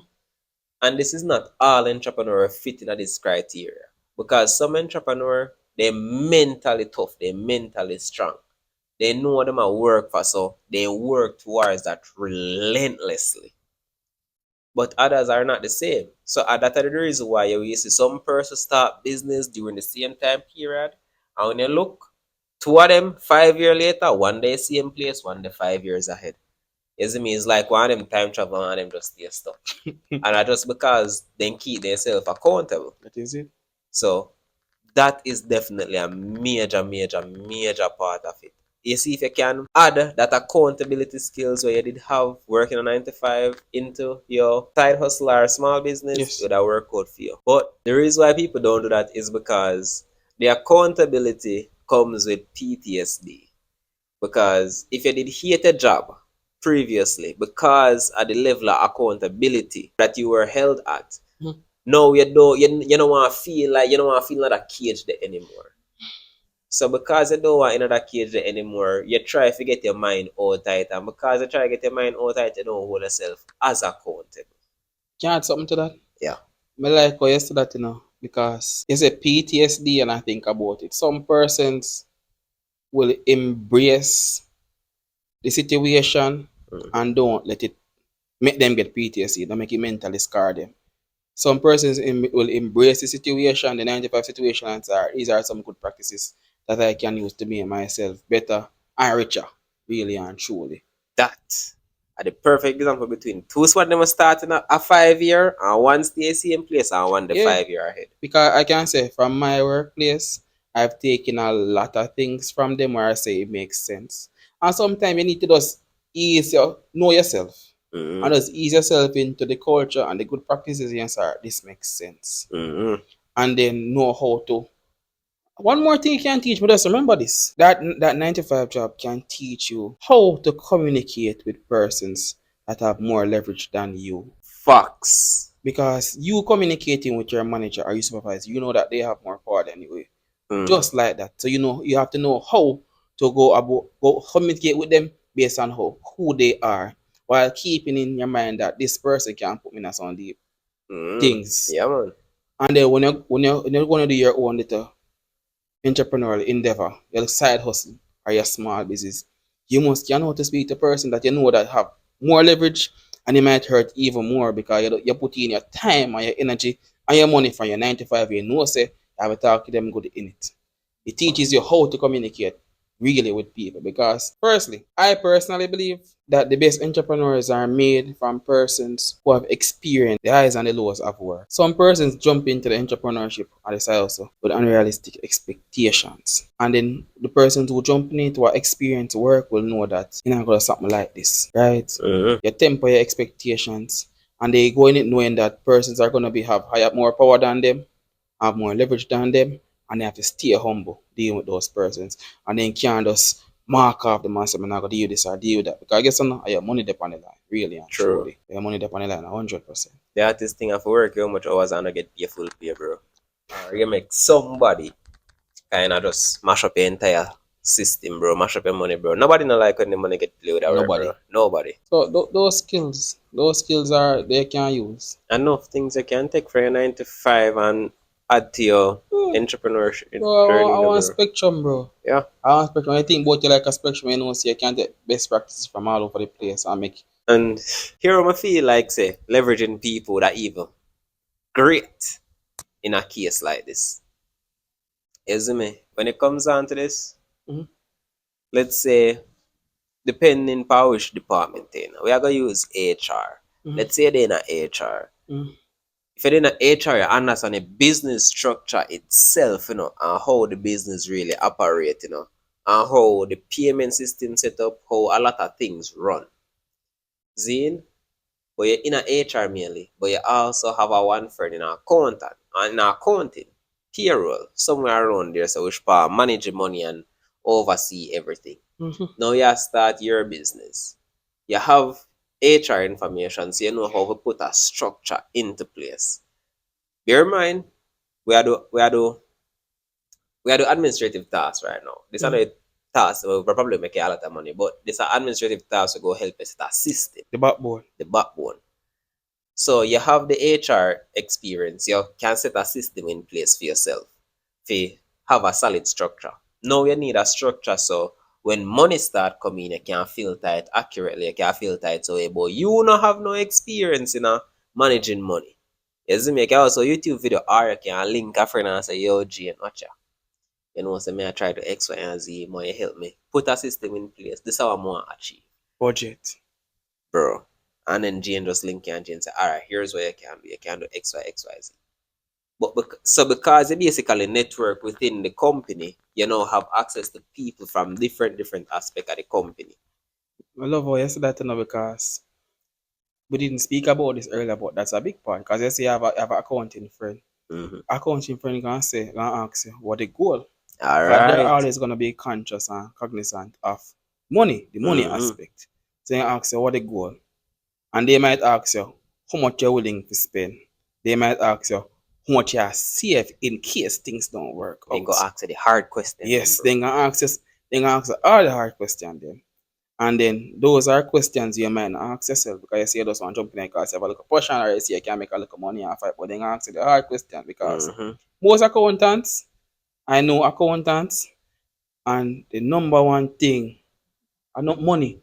And this is not all entrepreneurs fit in this criteria because some entrepreneur They're mentally tough, they're mentally strong. They know what them a work for, so they work towards that relentlessly. But others are not the same. So that is the reason why you see some person start business during the same time period. And when you look, two of them 5 years later, one day same place, one day 5 years ahead. You see me? It's like one of them time travel, one of them just stay stuck. And that's just because they keep themselves accountable. That is it. So that is definitely a major, major, major part of it. You see, if you can add that accountability skills where you did have working a 9 to 5 into your side hustle or small business, Yes. it would have worked out for you. But the reason why people don't do that is because the accountability comes with PTSD. Because if you did hate a job previously because of the level of accountability that you were held at, no, you don't want to feel like that cage there anymore. So because you don't want that cage there anymore, you try to get your mind out tight, and because you try to get your mind out tight, you don't hold yourself as accountable. Can I add something to that? Yeah. I like how you said that, because you say PTSD and I think about it. Some persons will embrace the situation and don't let it make them get PTSD, don't make it mentally scar them. Some persons will embrace the situation, the 95 situation, and say, these are some good practices that I can use to make myself better and richer, really and truly. That are the perfect example between two squad them starting a 5 year and one stay same place and one the Yeah. 5 year ahead. Because I can say from my workplace, I've taken a lot of things from them where I say it makes sense. And sometimes you need to just know yourself. And just ease yourself into the culture and the good practices and say, this makes sense. And then know how to. One more thing you can teach me, just remember this. That 9 to 5 job can teach you how to communicate with persons that have more leverage than you. Facts. Because you communicating with your manager or your supervisor, you know that they have more power than you. Just like that. So you have to know how to go communicate with them based on who they are, while keeping in your mind that this person can put me in some deep things. Yeah, man. And then when you're going to do your own little entrepreneurial endeavor, your side hustle or your small business, you know how to speak to a person that you know that have more leverage, and it might hurt even more because you put in your time and your energy and your money from your 9 to 5. You know, say I will talk to them good in it. It teaches you how to communicate really with people. Because firstly, I personally believe that the best entrepreneurs are made from persons who have experienced the highs and the lows of work. Some persons jump into the entrepreneurship or the side also with unrealistic expectations. And then the persons who jump into our experienced work will know that you're not going to something like this, right? You temper your expectations, and they go in it knowing that persons are going to have more power than them, have more leverage than them, and they have to stay humble dealing with those persons. And then can't just mark off the man say, I'm not going to deal with this or deal with that. Because I guess your money depend on the line, really and truly. Your money depend on the line 100%. The artist thing of work, how much hours and I get paid full pay, bro. Or you make somebody kind of just mash up your entire system, bro. Mash up your money, bro. Nobody not like when the money get played with work, bro. Nobody. So those skills they can use. Enough things you can take for your 9 to 5 and add to your entrepreneurship. Bro, I want spectrum, bro. Yeah. I want spectrum. I think both you like a spectrum, so you can get best practices from all over the place and make. And here I feel like say leveraging people that even great in a case like this. You see me? When it comes down to this, let's say depending on which department we are gonna use HR. Let's say they're in a HR. If you're in a HR, you understand the business structure itself, and how the business really operate, and how the payment system set up, how a lot of things run. Zine, but you're in a HR mainly, but you also have a one friend in accountant, and in accounting, payroll, somewhere around there, so which part manage the money and oversee everything. Now you start your business. You have HR information, so you know how to put a structure into place. Bear in mind, we are do administrative tasks right now. These are the tasks that will probably make you a lot of money, but these are administrative tasks to go help us set a system. The backbone. The backbone. So you have the HR experience. You can set a system in place for yourself. For have a solid structure. Now you need a structure so when money start coming, you can filter it accurately, you can filter it away. But you don't have no experience in managing money. You see me, you can also YouTube video or you can link a friend and say, yo, G and watch ya. You know, say me I try to X, Y, and Z, more you help me. Put a system in place. This is how I want to achieve. Budget. Bro. And then Jane just link you and Jane say, alright, here's what you can do. You can do X, Y, X, Y, Z. But so because you basically network within the company, you now have access to people from different aspects of the company. I love how you said that, because we didn't speak about this earlier, but that's a big part. Because you say you have an accounting friend. Mm-hmm. Accounting friend gonna ask you what the goal. All Because they're right. always gonna be conscious and cognizant of money, the money Mm-hmm. aspect. So you ask you what the goal. And they might ask you how much you're willing to spend. They might ask you how much you save in case things don't work They go out. ask the hard question then, Yes, bro. they gonna ask you all the hard questions then. And then those are questions you might not ask yourself, because you see you just want to jump in because you have a little portion, or you see you can make a little money off it. But then ask you the hard question, because Mm-hmm. most accountants, I know accountants, and the number one thing, not money,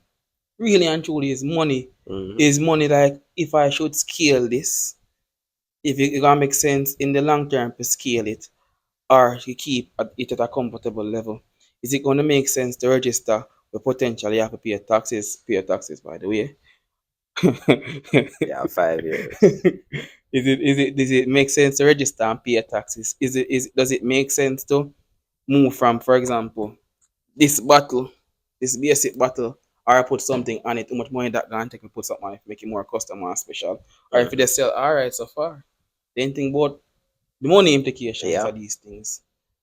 really and truly is money. Mm-hmm. Is money, like if I should scale this, if it gonna make sense in the long term to scale it, or to keep it at a comfortable level? Is it gonna make sense to register but potentially have to pay taxes by the way? Yeah, 5 years. Does it make sense to register and pay taxes? Does it make sense to move from, for example, this bottle, this basic bottle, or I put something on it, how much money that gonna take me put something on it, make it more custom and special? Or if Mm-hmm. they sell alright so far. Then think about the money implications Yeah. of these things.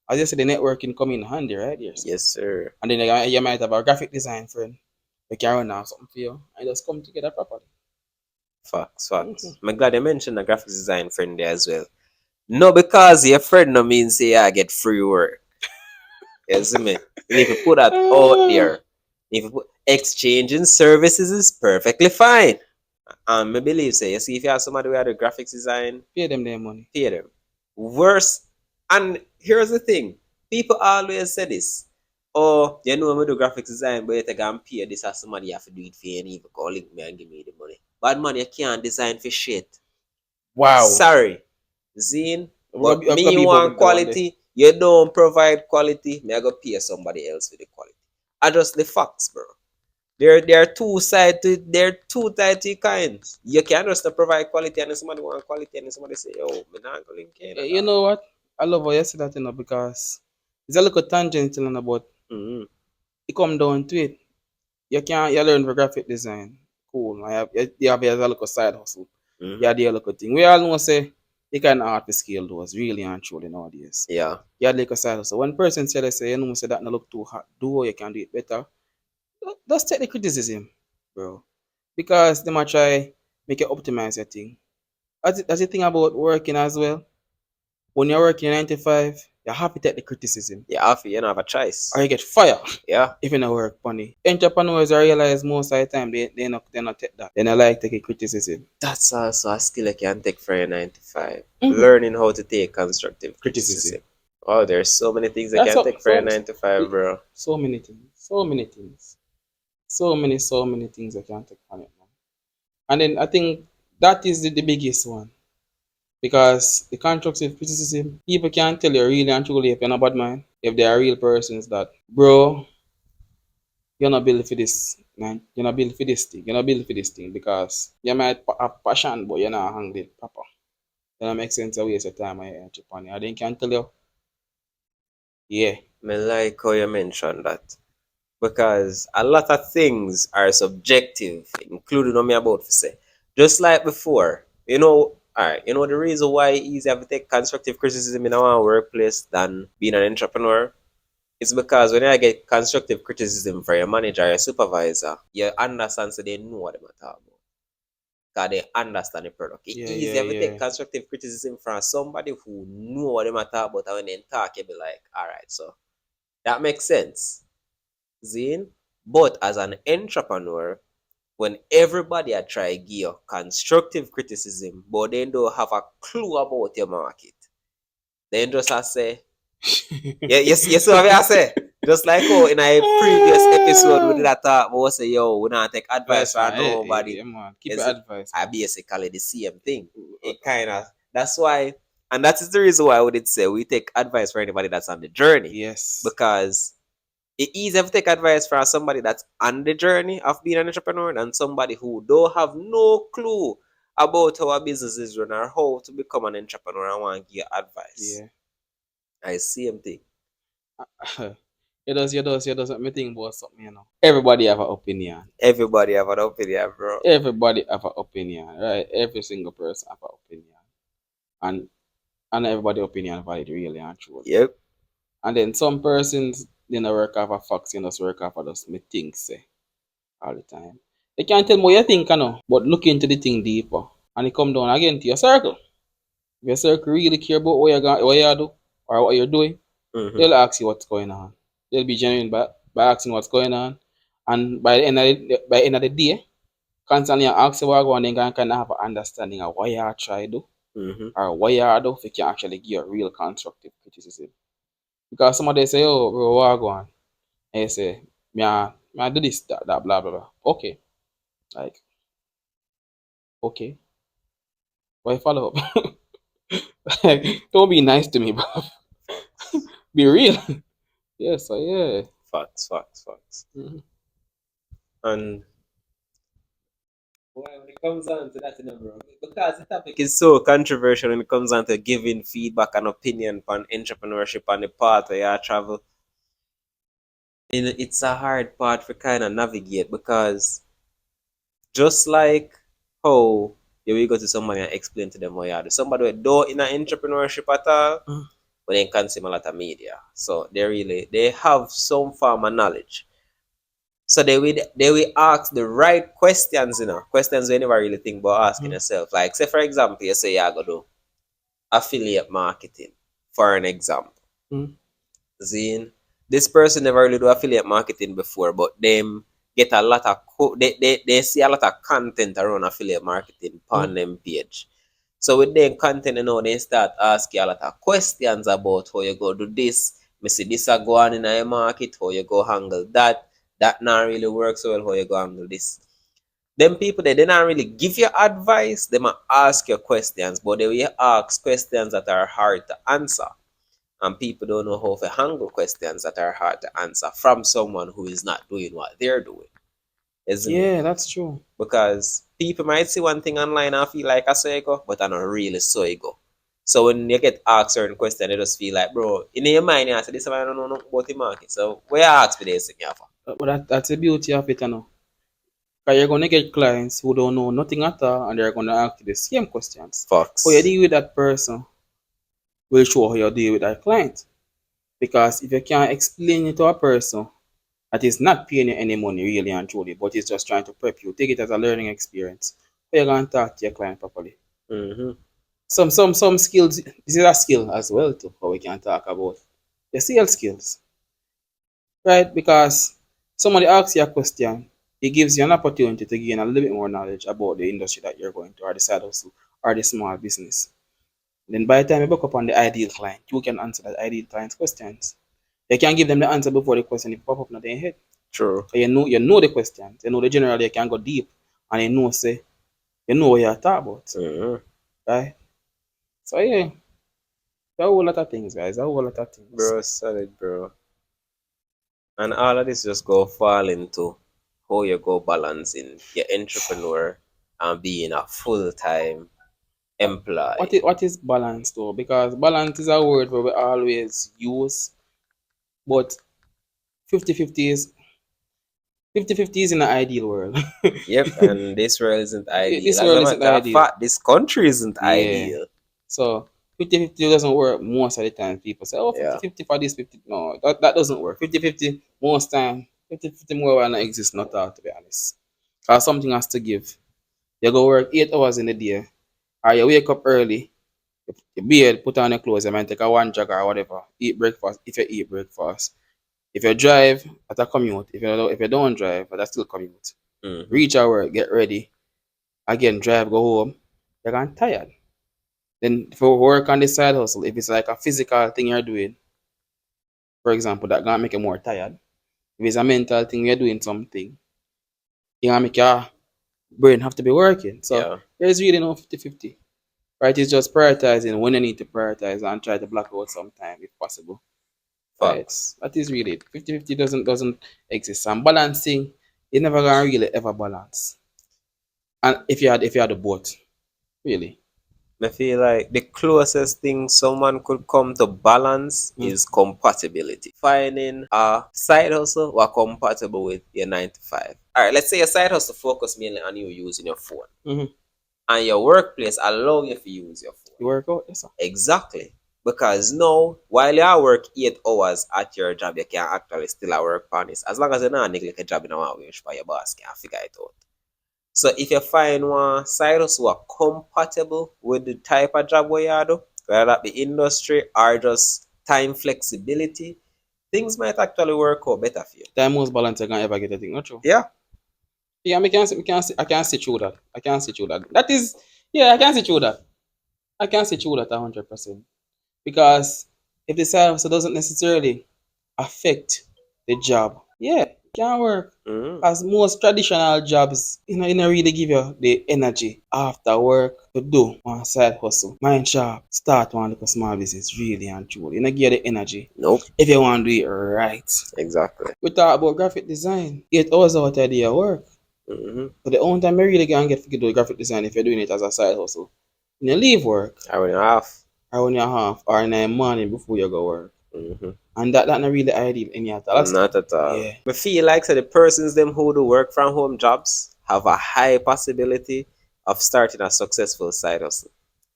As you said, the networking come in handy, right? Yes. Yes, sir. And then you might have a graphic design friend. They can run out something for you and just come together properly. Facts, Mm-hmm. facts. I'm glad you mentioned a graphics design friend there as well. No, because your friend no means say I get free work. You see me? You need to put that out there. If you put exchanging services is perfectly fine. I believe say you see if you have somebody who had a graphics design, Pay them their money. pay them. Worse, and here's the thing: people always say this. Oh, you know, I'm do graphics design, but you take and pay this as somebody you have to do it for you and even call link me and give me the money. Bad man, you can't design for shit. Wow. Sorry, Zine. But I'm gonna me be about want with the one day. quality. You don't provide quality. Me I go pay somebody else with the quality. I just the facts, bro. There are two sides to there are two types of kinds. You can just provide quality and then somebody want quality and then somebody say, yo, me not go link in at You all. know what? I love how you said that, because it's a little tangent, about Mm-hmm. it come down to it. You learn for graphic design. Cool. You have a little side hustle. You Mm-hmm. have the little thing. We all know say you can art to scale those really and truly nowadays. Yeah. You have like a side hustle. When person say, say that no look too hard, do you can do it better. Just take the criticism, bro. Because they might try make you optimize your thing. That's the thing about working as well. When you're working 9 to 5, you have to take the criticism. Yeah, you don't have a choice. Or you get fired Yeah. if you don't work funny. Entrepreneurs, I realize most of the time they not take that. They not like taking criticism. That's also a skill you can take for your 9 to 5. Mm-hmm. Learning how to take constructive Criticism. criticism. Oh, there's so many things you That's can so take for your so 9 to 5, bro. so many things. So many things. So many things I can take from it, man. And then I think that is the biggest one. Because the constructive criticism, people can tell you really and truly if you're not a bad man, if they are real persons that, bro, you're not built for this, man. You're not built for this thing. You're not built for this thing because you might have passion, but you're not handling it proper. Then it makes sense to waste your time and your energy upon it. I then can tell you, yeah. Me like how you mentioned that. Because a lot of things are subjective, including what me about to say. Just like before, alright, the reason why it's easier to take constructive criticism in our workplace than being an entrepreneur is because when I get constructive criticism from your manager or your supervisor, you understand so they know what they're talking about. Because they understand the product. It's Yeah, yeah, easier to take yeah. constructive criticism from somebody who know what they're talking about, and when they talk, you'll be like, alright, so that makes sense. Zine. But as an entrepreneur, when everybody I try give you constructive criticism, but they don't have a clue about your market, then just I say, Yeah, yes, what I say. Just like in a previous episode we did that talk, we say, yo, we not take advice Advice, from man. nobody. Man. Keep your Is advice, I man. basically the same thing. It kind of that's why, and that is the reason why we did say we take advice for anybody that's on the journey, Yes. because it's easier to take advice from somebody that's on the journey of being an entrepreneur than somebody who don't have no clue about how a business is run or how to become an entrepreneur and want to give advice. Yeah. I same thing. You does let me think about something, you know. Everybody have an opinion. Everybody have an opinion, bro. Everybody have an opinion, right? Every single person have an opinion. And everybody opinion valid really and truly. Yep. And then some persons they not work off a facts, you just work off of just me think say all the time. They can't tell me what you think, you know, but look into the thing deeper. And it come down again to your circle. If your circle really care about what you do or what you're doing, they'll ask you what's going on. They'll be genuine by asking what's going on. And by the end of the day, constantly ask you what going on, then can kind of have an understanding of what you try to do or what you do if you can actually give a real constructive criticism. Because somebody say, oh, bro, what go on? And you say, me I do this, that, blah, blah, blah. Okay. Like, okay. Why follow up? Like, don't be nice to me, bro. Be real. Yeah, so yeah. Facts. Mhm. And well, when it comes down to that, you know, bro, because the topic is so controversial when it comes down to giving feedback and opinion on entrepreneurship and the path where you travel, it's a hard part for kind of navigate, because just like how you will go to somebody and explain to them what you do, somebody who don't in an entrepreneurship at all, but they consume a lot of media, so they have some form of knowledge. So they will ask the right questions, questions you never really think about asking yourself. Like, say for example, you say you're gonna do affiliate marketing, for an example. Mm. Zine, this person never really do affiliate marketing before, but them get a lot of they see a lot of content around affiliate marketing on them page. So with their content, they start asking a lot of questions about how you go do this. Me see this a go on in a market, how you go handle that. That not really works well, how you go handle this. Them people they not really give you advice, they might ask you questions, but they will ask questions that are hard to answer. And people don't know how to handle questions that are hard to answer from someone who is not doing what they're doing, isn't it? Yeah, that's true. Because people might see one thing online and feel like I saw it go, but I not really saw it go. So when you get asked certain question, they just feel like, bro, in your mind, you say, this man I don't know nothing about the market. So where you ask me this thing you for? But that's the beauty of it, you know. Because you're going to get clients who don't know nothing at all and they're going to ask you the same questions. How you Fox. deal with that person will show how you deal with that client. Because if you can't explain it to a person that is not paying you any money really and truly, but is just trying to prep you, take it as a learning experience, how you going to talk to your client properly. Mm-hmm. Some skills, this is a skill as well too, how we can talk about your sales skills, right? Because somebody asks you a question, it gives you an opportunity to gain a little bit more knowledge about the industry that you're going to, or the side hustle, or the small business. Then by the time you book up on the ideal client, you can answer that ideal client's questions. You can give them the answer before the question it pop up in their head. True. So you know the questions, you know the generally you can go deep, and you know what you're talking about, Mm-hmm. right? So yeah, there are a whole lot of things, guys. There are a whole lot of things. Bro, solid, bro. And all of this just go fall into how you go balancing your entrepreneur and being a full-time employee. What is balance though? Because balance is a word where we always use, but 50-50 is 50-50 is in an ideal world. Yep, and this world isn't ideal. This As a world isn't matter of ideal. fact, this country isn't Yeah. ideal. So 50-50 doesn't work most of the time. People say, oh, Yeah. 50-50 for this, 50. No, that doesn't work. 50-50 most time. 50-50 more will not exist, not all, to be honest. Because something has to give. You go work 8 hours in the day, or you wake up early, you bathe, put on your clothes, you might take a one jog or whatever, eat breakfast if you eat breakfast. If you drive, at a commute. If you don't drive, that's still commute. Mm-hmm. Reach our work, get ready. Again, drive, go home. You're gone tired. Then for work on the side hustle, if it's like a physical thing you're doing, for example, that gonna make you more tired. If it's a mental thing, you're doing something, you gonna make your brain have to be working. So Yeah. there's really no 50-50. Right? It's just prioritizing when you need to prioritize and try to block out some time if possible. Right? Facts. That is really it. 50-50 doesn't exist. And balancing, you never gonna really ever balance. And if you had a both, really. I feel like the closest thing someone could come to balance Mm. is compatibility. Finding a side hustle or compatible with your 9 to 5. All right, let's say your side hustle focus mainly on you using your phone, Mm-hmm. and your workplace allow you to use your phone. You work out, yes, sir. Exactly. Because now, while you are work 8 hours at your job, you can actually still work on this. As long as you don't neglect a job in a way, which your boss can figure it out. So if you find one side hustle who are compatible with the type of job where you do, whether that be industry or just time flexibility, things might actually work out better for you. The most balance I can ever get, I think, not true. Yeah. Yeah, I can see through that. I can see through that. That is, yeah, I can see through that. I can see through that 100%. Because if the side hustle doesn't necessarily affect the job, yeah, it can work. Mm. As most traditional jobs, you know, really give you the energy after work to do one side hustle. Mind sharp, start one little small business, really and truly. You know, give you the energy Nope. if you want to do it right. Exactly. We talk about graphic design. 8 hours out of the work. Mm-hmm. But the only time you really can get to do graphic design if you're doing it as a side hustle. When you leave work, Hour and a half. or when you're half, or in the morning before you go work. Mm-hmm. And that not really ideal any at all. Not at all. Yeah. I feel like so the persons them who do work from home jobs have a high possibility of starting a successful side hustle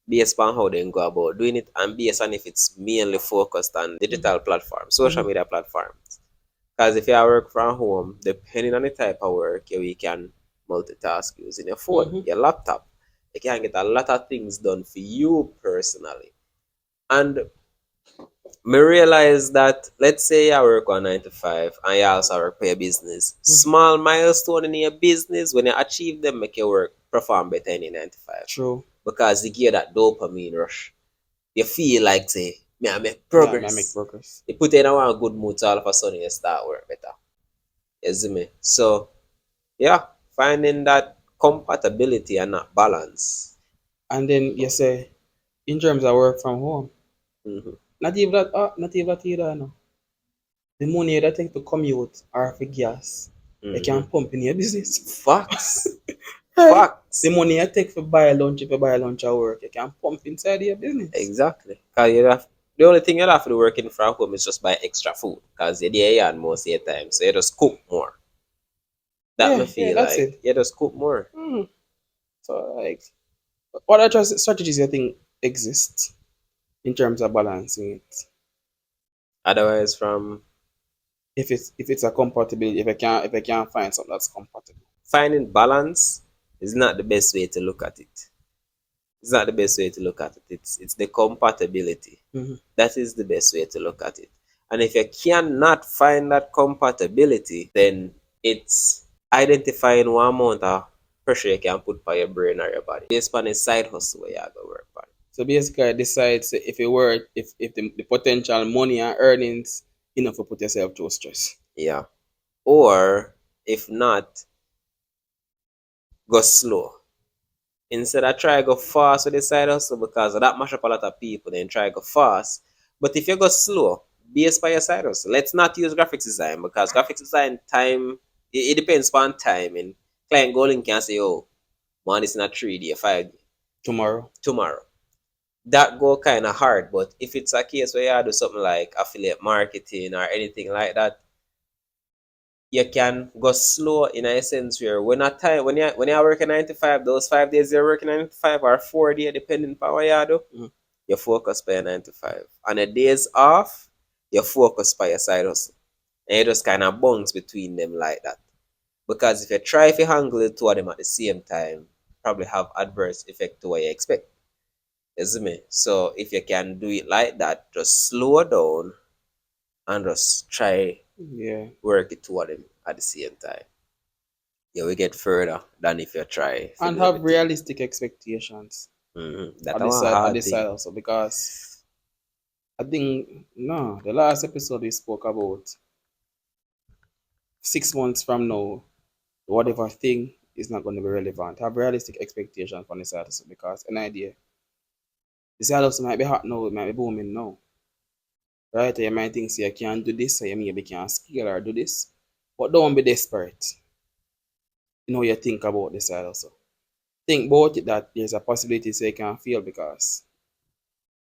based on how they go about doing it and based on if it's mainly focused on digital platforms, social media platforms. Because if you work from home, depending on the type of work, you can multitask using your phone, your laptop. You can get a lot of things done for you personally. And me realize that let's say I work on 9 to 5 and you also work for your business. Small milestone in your business, when you achieve them, make your work perform better in your 9 to 5. True. Because you get that dopamine rush. You feel like say, me I make Yeah, I make progress. progress. You put in a one good mood, so all of a sudden you start work better. You see me? So yeah, finding that compatibility and that balance. And then you say, in terms of work from home, Mm-hmm. not even that either, no. The money that take to commute or for gas, you can Mm-hmm. pump in your business. Facts. Right? Facts. The money you take for buy lunch, if you buy lunch at work, you can pump inside your business. Exactly. Cause the only thing you have to do working from home is just buy extra food. Cause you're there and most of the time. So you just cook more. That me Yeah, feel that's like. it. You just cook more. So like, what other strategies you think exist in terms of balancing it? Otherwise from If it's a compatibility, if I can find something that's compatible. finding balance is not the best way to look at it. It's not the best way to look at it. It's the compatibility. Mm-hmm. That is the best way to look at it. And if you cannot find that compatibility, then it's identifying one amount of pressure you can put by your brain or your body based on a side hustle where you have to work on. So basically, I decide say, if it work, if the potential money and earnings enough to put yourself through stress. Yeah. Or if not, go slow. Instead of try go fast with the side hustle because that mash up a lot of people, then try go fast. But if you go slow, based by your side hustle, let's not use graphics design because graphics design time it depends on time and client goaling can say, oh, man, it's not 3D, 5D tomorrow. That go kind of hard, but if it's a case where you do something like affiliate marketing or anything like that, you can go slow in a sense where when a time when you're working 9 to 5, those 5 days you're working 9 to 5 or 4 days depending on what you do, you focus by your 9 to 5. On the days off, you focus by your side hustle. And you just kind of bounce between them like that. Because if you try to handle the two of them at the same time, probably have adverse effect to what you expect. You see me? So if you can do it like that, just slow down and just try Yeah. work it two of them at the same time. You will get further than if you try to And do have everything. realistic expectations Mm-hmm. That's at one this side hard thing. also, because I think no, the last episode we spoke about 6 months from now, whatever thing is not going to be relevant. Have realistic expectations from the side hustle because an idea. The side hustle might be hot now, it might be booming now. Right? You might think say you can do this, or you maybe can scale or do this. But don't be desperate. You know you think about the side hustle. Think about it that there's a possibility say you can fail because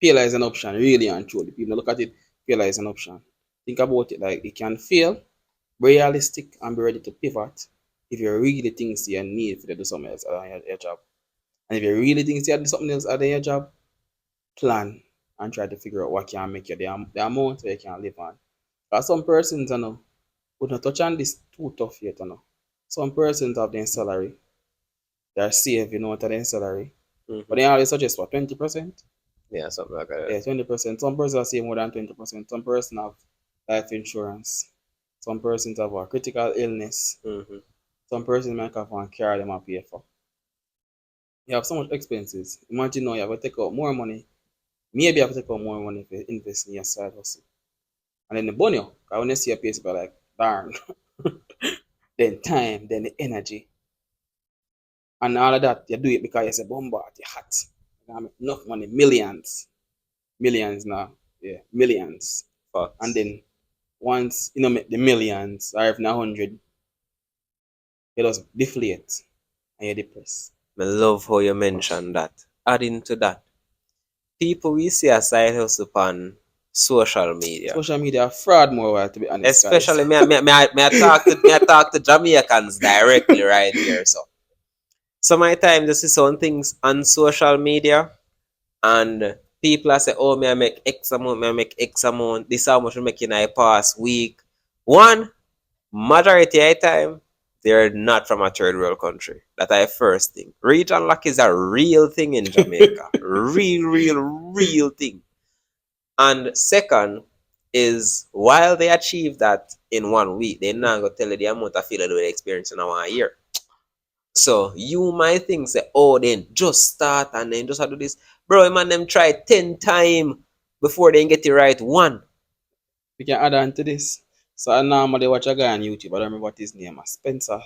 failure is an option, really and truly. People look at it, failure is an option. Think about it like it can fail, be realistic and be ready to pivot if you really think you need to do something else other than your job. And if you really think you do something else other than your job, plan and try to figure out what can make you the amount where you can live on. Because some persons, would not touch on this too tough yet. Some persons have their salary, they're safe, what their salary. But they always suggest what, 20%? Yeah, something like that. Yeah, 20%. Some persons are saving more than 20%. Some persons have life insurance. Some persons have a critical illness. Some persons might have one car them pay for. You have so much expenses. Imagine now you have to take out more money. Maybe you have to take out more money if you invest in your side hustle. And then the bonus, because when you see a place you're like, darn. Then time, then the energy. And all of that, you do it because you say, bombard, you're hot. You have enough money, millions. Millions now. Yeah, millions. Facts. And then once make the millions or even 100, you just deflate and you're depressed. I love how you mentioned that. Adding to that, people we see a side hustle on social media. Social media are fraud more, to be honest. Especially Guys. me I talk to Jamaicans directly right here. So my time just see some things on social media and people are say, oh, me I make X amount, me I make X amount, this how much I make in a past week. One, majority of the time, they're not from a third world country. That I first thing. Region lock is a real thing in Jamaica. real thing. And second is while they achieve that in 1 week, they're not gonna tell you the amount of failure they experience in a 1 year. So you might think say, oh, then just start and then just have to do this. Bro, man, them try 10 times before they get it right one. We can add on to this. So I normally watch a guy on YouTube. I don't remember what his name is. Spencer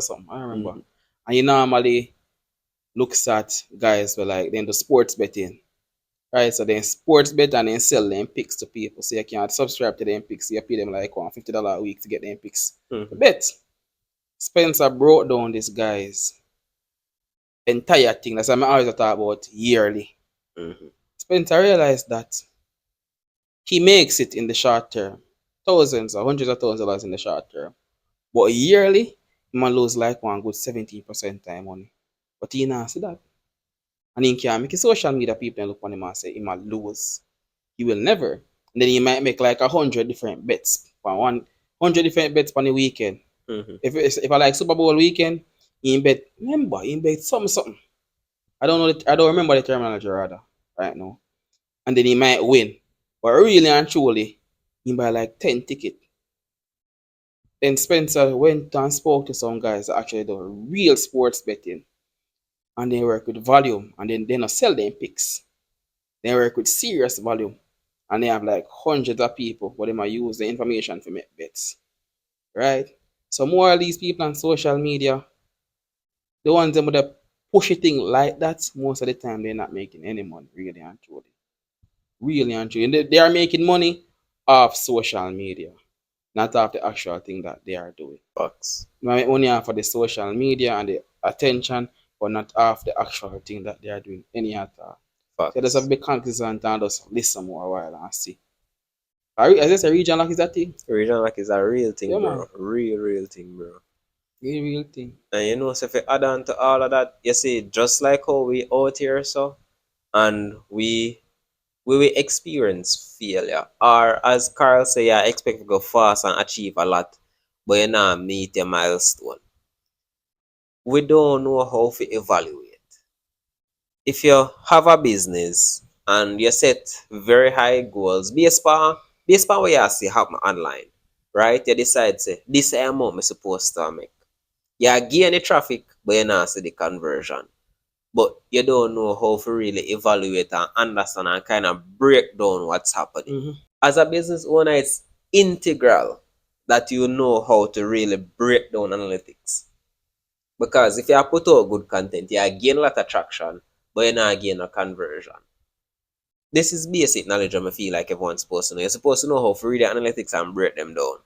something. I don't remember. And he normally looks at guys who like then the sports betting. Right? So then sports bet and then sell them picks to people. So you can subscribe to them picks. So you pay them like $50 a week to get them picks. Bet. Spencer broke down this guy's entire thing. That's what I always talk about yearly. Spencer realized that he makes it in the short term. Thousands or hundreds of thousands of dollars in the short term. But yearly, he might lose like one good 17% time money. But he not see that. And he can make social media people look on him and say he might lose. He will never. And then he might make like 100 different bets. 100 different bets on the weekend. If I like Super Bowl weekend, he bet something. I don't remember the terminology rather right now. And then he might win. But really and truly, he buy like 10 tickets. Then Spencer went and spoke to some guys that actually do real sports betting. And they work with volume. And then they not sell them picks. They work with serious volume. And they have like hundreds of people, but they might use the information to make bets. Right? So more of these people on social media, the ones that would push a thing like that, most of the time they're not making any money, really and truly. Really and truly. And they are making money off social media, not off the actual thing that they are doing. Facts. They make money off of the social media and the attention, but not off the actual thing that they are doing any at all. Facts. So there's a big consistent and just listen more a while and see. As I say, region lock is that thing? Region lock is a real thing, Yeah, bro. man. Real thing, bro. Real thing. And so if you add on to all of that, you see, just like how we out here, so, and we will experience failure. Or as Carl say, I expect to go fast and achieve a lot, but you not meet a milestone. We don't know how to evaluate. If you have a business and you set very high goals based on what you see happen online, right? You decide say this amount I'm supposed to make. You gain the traffic, but you not see the conversion. but you don't know how to really evaluate and understand and kind of break down what's happening. As a business owner, it's integral that you know how to really break down analytics. Because if you put out good content, you gain a lot of traction, but you're not gain a conversion. This is basic knowledge I feel like everyone's supposed to know. You're supposed to know how to read the analytics and break them down.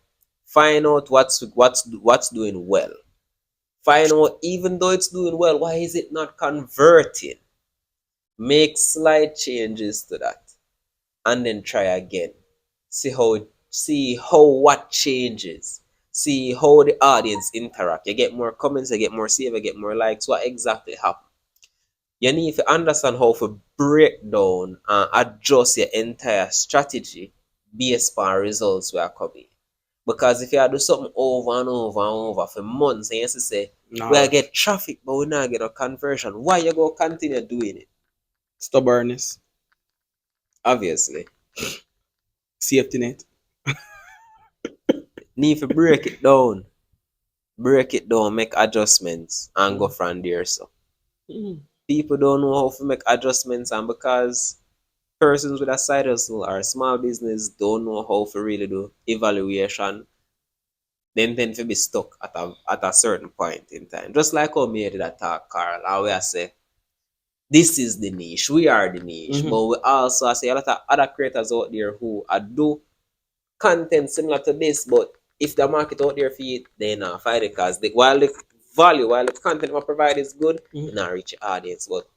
Find out what's doing well. Find out even though it's doing well, why is it not converting? Make slight changes to that and then try again. See how what changes. See how the audience interact. You get more comments, you get more save, you get more likes. What exactly happened? You need to understand how to break down and adjust your entire strategy based on results we are coming. Because if you do something over and over and over for months and you say, we get traffic but we not get a conversion, why you go continue doing it? Stubbornness. Obviously. Safety net. Need to break it down. Break it down, make adjustments and go from there. So people don't know how to make adjustments, and because persons with a side hustle or a small business don't know how to really do evaluation, then tend to be stuck at a certain point in time. Just like how me did that talk, Carl, how we say this is the niche, we are the niche, but we also say a lot of other creators out there who do content similar to this, but if the market out there for it, they not find it because while the content we provide is good, they not reach the audience. But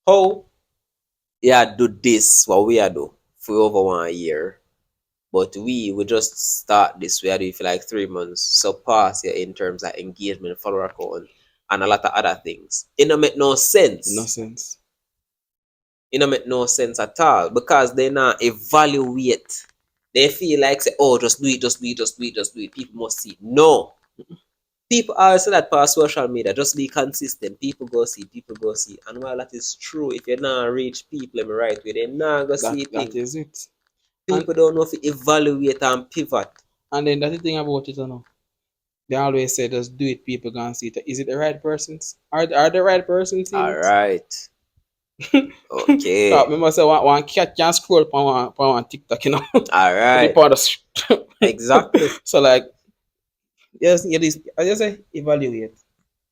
how do this what we are do for over 1 year, but we just start this. We are doing for like 3 months, surpass it in terms of engagement, follower count, and a lot of other things. It don't make no sense. No sense. It don't make no sense at all because they not evaluate. They feel like say, oh, just do it, just do it, just do it, just do it. People must see it. No. People always say that past social media, just be consistent. People go see, people go see. And while that is true, if you're not reach people in the right way, they're not gonna see That things. is it. People don't know if to evaluate and pivot. And then that's the thing about it, you know. They always say just do it, people gonna see it. Is it the right persons? Are the right persons seeing it? Alright. Okay. Remember say one cat can scroll on one TikTok, you know. Alright. Exactly. So like yes, I just say evaluate.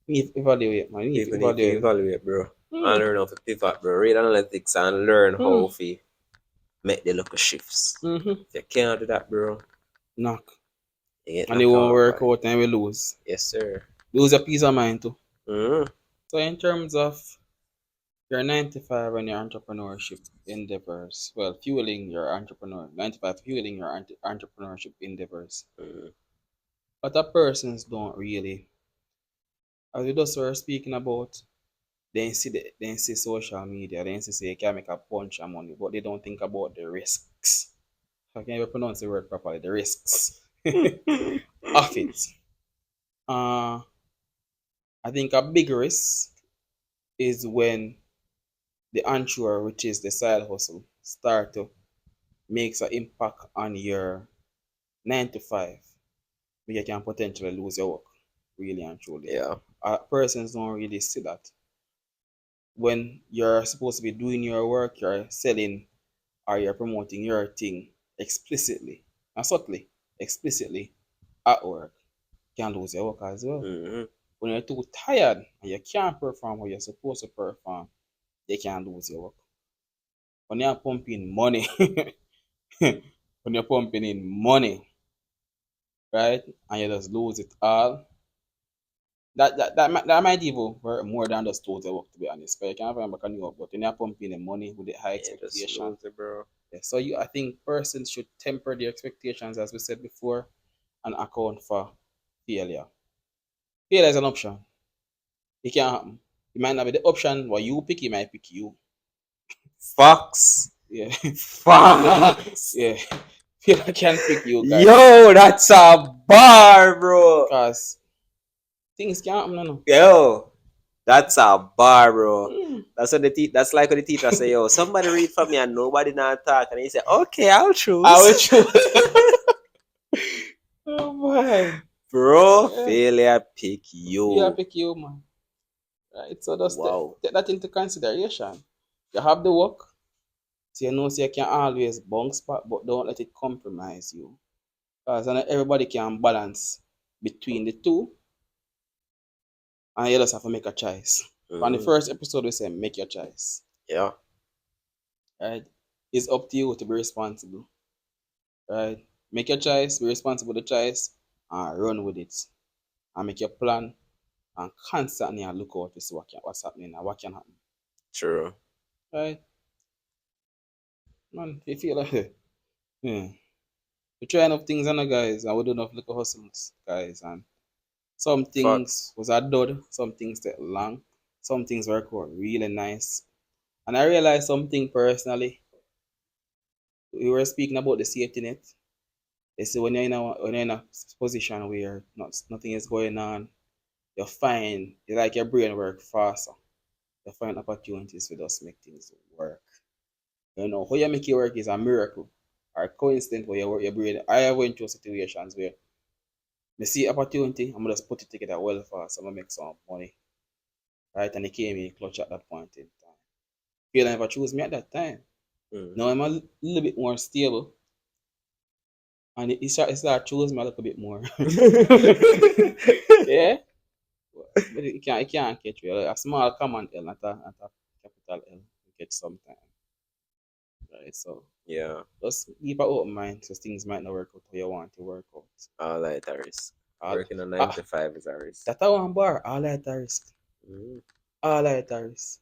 Evaluate, man. People need to evaluate, bro. And learn how to pivot, bro. Read analytics and learn how to make the local shifts. If you can't do that, bro, knock. you And it won't work out and we lose. Yes, sir. Lose a peace of mind too. Mm-hmm. So in terms of your 9 to 5 and your entrepreneurship endeavors, well, fueling your 9 to 5 fueling your entrepreneurship endeavors. But other persons don't really, as we just were speaking about, they see social media, they see you can make a bunch of money, but they don't think about the risks. I can't even pronounce the word properly. The risks of it. I think a big risk is when the unsure, which is the side hustle, start to make an impact on your 9 to 5, where you can potentially lose your work, really and truly. Yeah. Persons don't really see that. When you're supposed to be doing your work, you're selling or you're promoting your thing explicitly and subtly, explicitly at work, you can lose your work as well. When you're too tired and you can't perform how you're supposed to perform, you can lose your work. When you're pumping money, when you're pumping in money, right, and you just lose it all, that might even work more than just lose your work, to be honest. But you can't find back on your work, but when you're pumping in money with the high expectation, bro. Yeah, so I think persons should temper their expectations, as we said before, and account for failure. Failure is an option. It can happen. It might not be the option what you pick, it might pick you. Fox. Yeah. Fox. Yeah. Failure can pick you guys. Yo, that's a bar, bro. Because things can happen, no. Yo, that's a bar, bro. That's what that's like when the teacher say, yo, somebody read for me and nobody not talk. And he say, okay, I'll choose. I will choose. Oh boy. Bro, failure pick you. Failure pick you, man. Right? So just Wow. take that into consideration. You have the work, so you know so you can always bounce back, but don't let it compromise you. Because not everybody can balance between the two, and you just have to make a choice. On the Mm. first episode, we say make your choice. Yeah. Right? It's up to you to be responsible. Right? Make your choice, be responsible for the choice, and run with it. And make your plan and constantly look out to see what's happening and what can happen. True. Right? Man, if you feel like yeah. We try enough things on guys and we do enough little hustles, guys, and some things Facts. was a dud, some things take long, some things work out really nice. And I realized something personally. We were speaking about the safety net. They say when you're in a position where nothing is going on, you find you like your brain work faster. You find opportunities to just make things work. You know, how you make it work is a miracle or a coincidence where your brain. I have went through situations where I see opportunity, I'm gonna just put it together well fast, I'm gonna make some money. Right? And it came in clutch at that point in time. Feel never choose me at that time. Now Mm-hmm. I'm a little bit more stable and it start choosing me a little bit more. Yeah? But it can't catch you. A small common L, not a capital L, you catch sometime. Right? So Yeah. just keep an open mind so things might not work out how you want to work out. All at a risk. All Working a nine ah to five is a risk. that I one bar, all at a risk. Mm. All at a risk.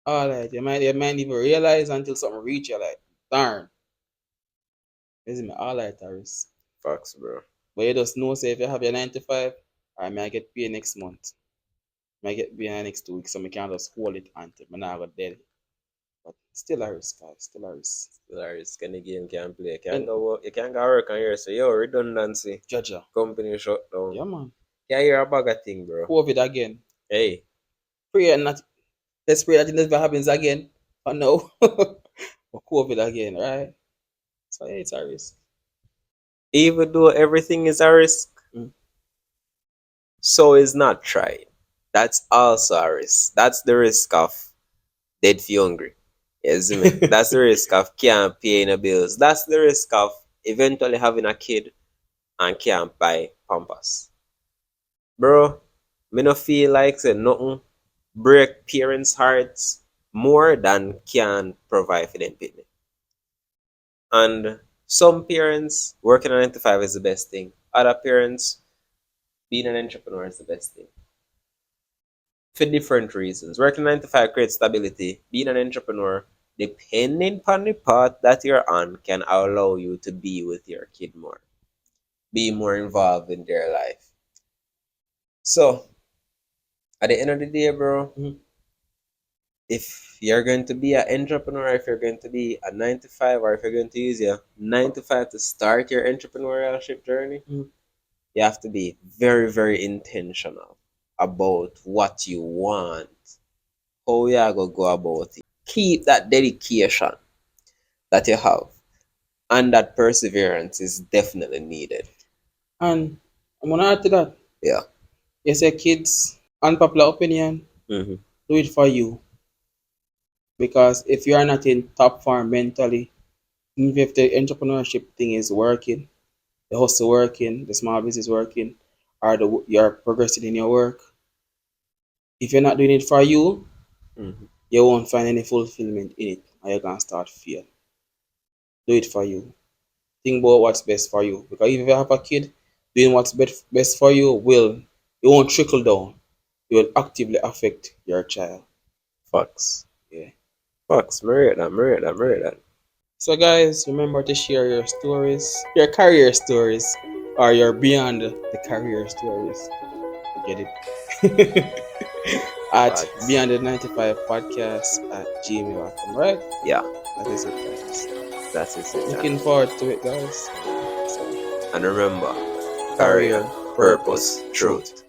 Alright, you might even realize until something reach you like, darn, isn't it? Alright, Taris. Facts, bro. But you just know say if you have your 9 to 5, I may get paid next month. May get paid next 2 weeks, so I can just hold it until I not go dead. But still a risk, guys. Still a risk. Still a risk. Any game can play. You can't And go work. You can't go work on here. So yo, redundancy. Jaja. Company shut down. Yeah man. Can't hear a bag of thing, bro. COVID again. Hey, Pray and not let's pray that it never happens again. For now. But COVID again, right? So yeah, it's a risk. even though everything is a risk, Mm. so is not trying. That's also a risk. That's the risk of dead for hungry. You see me? That's the risk of can't pay no bills. That's the risk of eventually having a kid and can't buy pampers. Bro, me no feel like say nothing break parents' hearts more than can provide for them picnic. And some parents working a 9 to 5 is the best thing. Other parents being an entrepreneur is the best thing. For different reasons. Working 9 to 5 creates stability. Being an entrepreneur, depending upon the path that you're on, can allow you to be with your kid more. Be more involved in their life. So at the end of the day, bro, Mhm. if you're going to be an entrepreneur, if you're going to be a 9 to 5, or if you're going to use your 9 to 5 to start your entrepreneurship journey, Mhm. you have to be very, very intentional about what you want, how you are going to go about it. Keep that dedication that you have, and that perseverance is definitely needed. And I'm gonna add to that. Yeah. You say kids, unpopular opinion, Mm-hmm. do it for you. Because if you are not in top form mentally, even if the entrepreneurship thing is working, the hustle working, the small business working, or you're progressing in your work, if you're not doing it for you, Mm-hmm. you won't find any fulfillment in it, and you're gonna start fear. Do it for you. Think about what's best for you. Because if you have a kid, doing what's best for you it won't trickle down. It will actively affect your child. Facts. Yeah. Facts. Merit that. Merit that. Merit that. So, guys, remember to share your stories, your career stories, or your beyond the career stories. Get it? At Facts. beyond the 95 podcast at gmail.com, right? Yeah. That is it, guys. That is it. Looking forward to it, guys. So, And remember, career, career, purpose, purpose, truth. truth.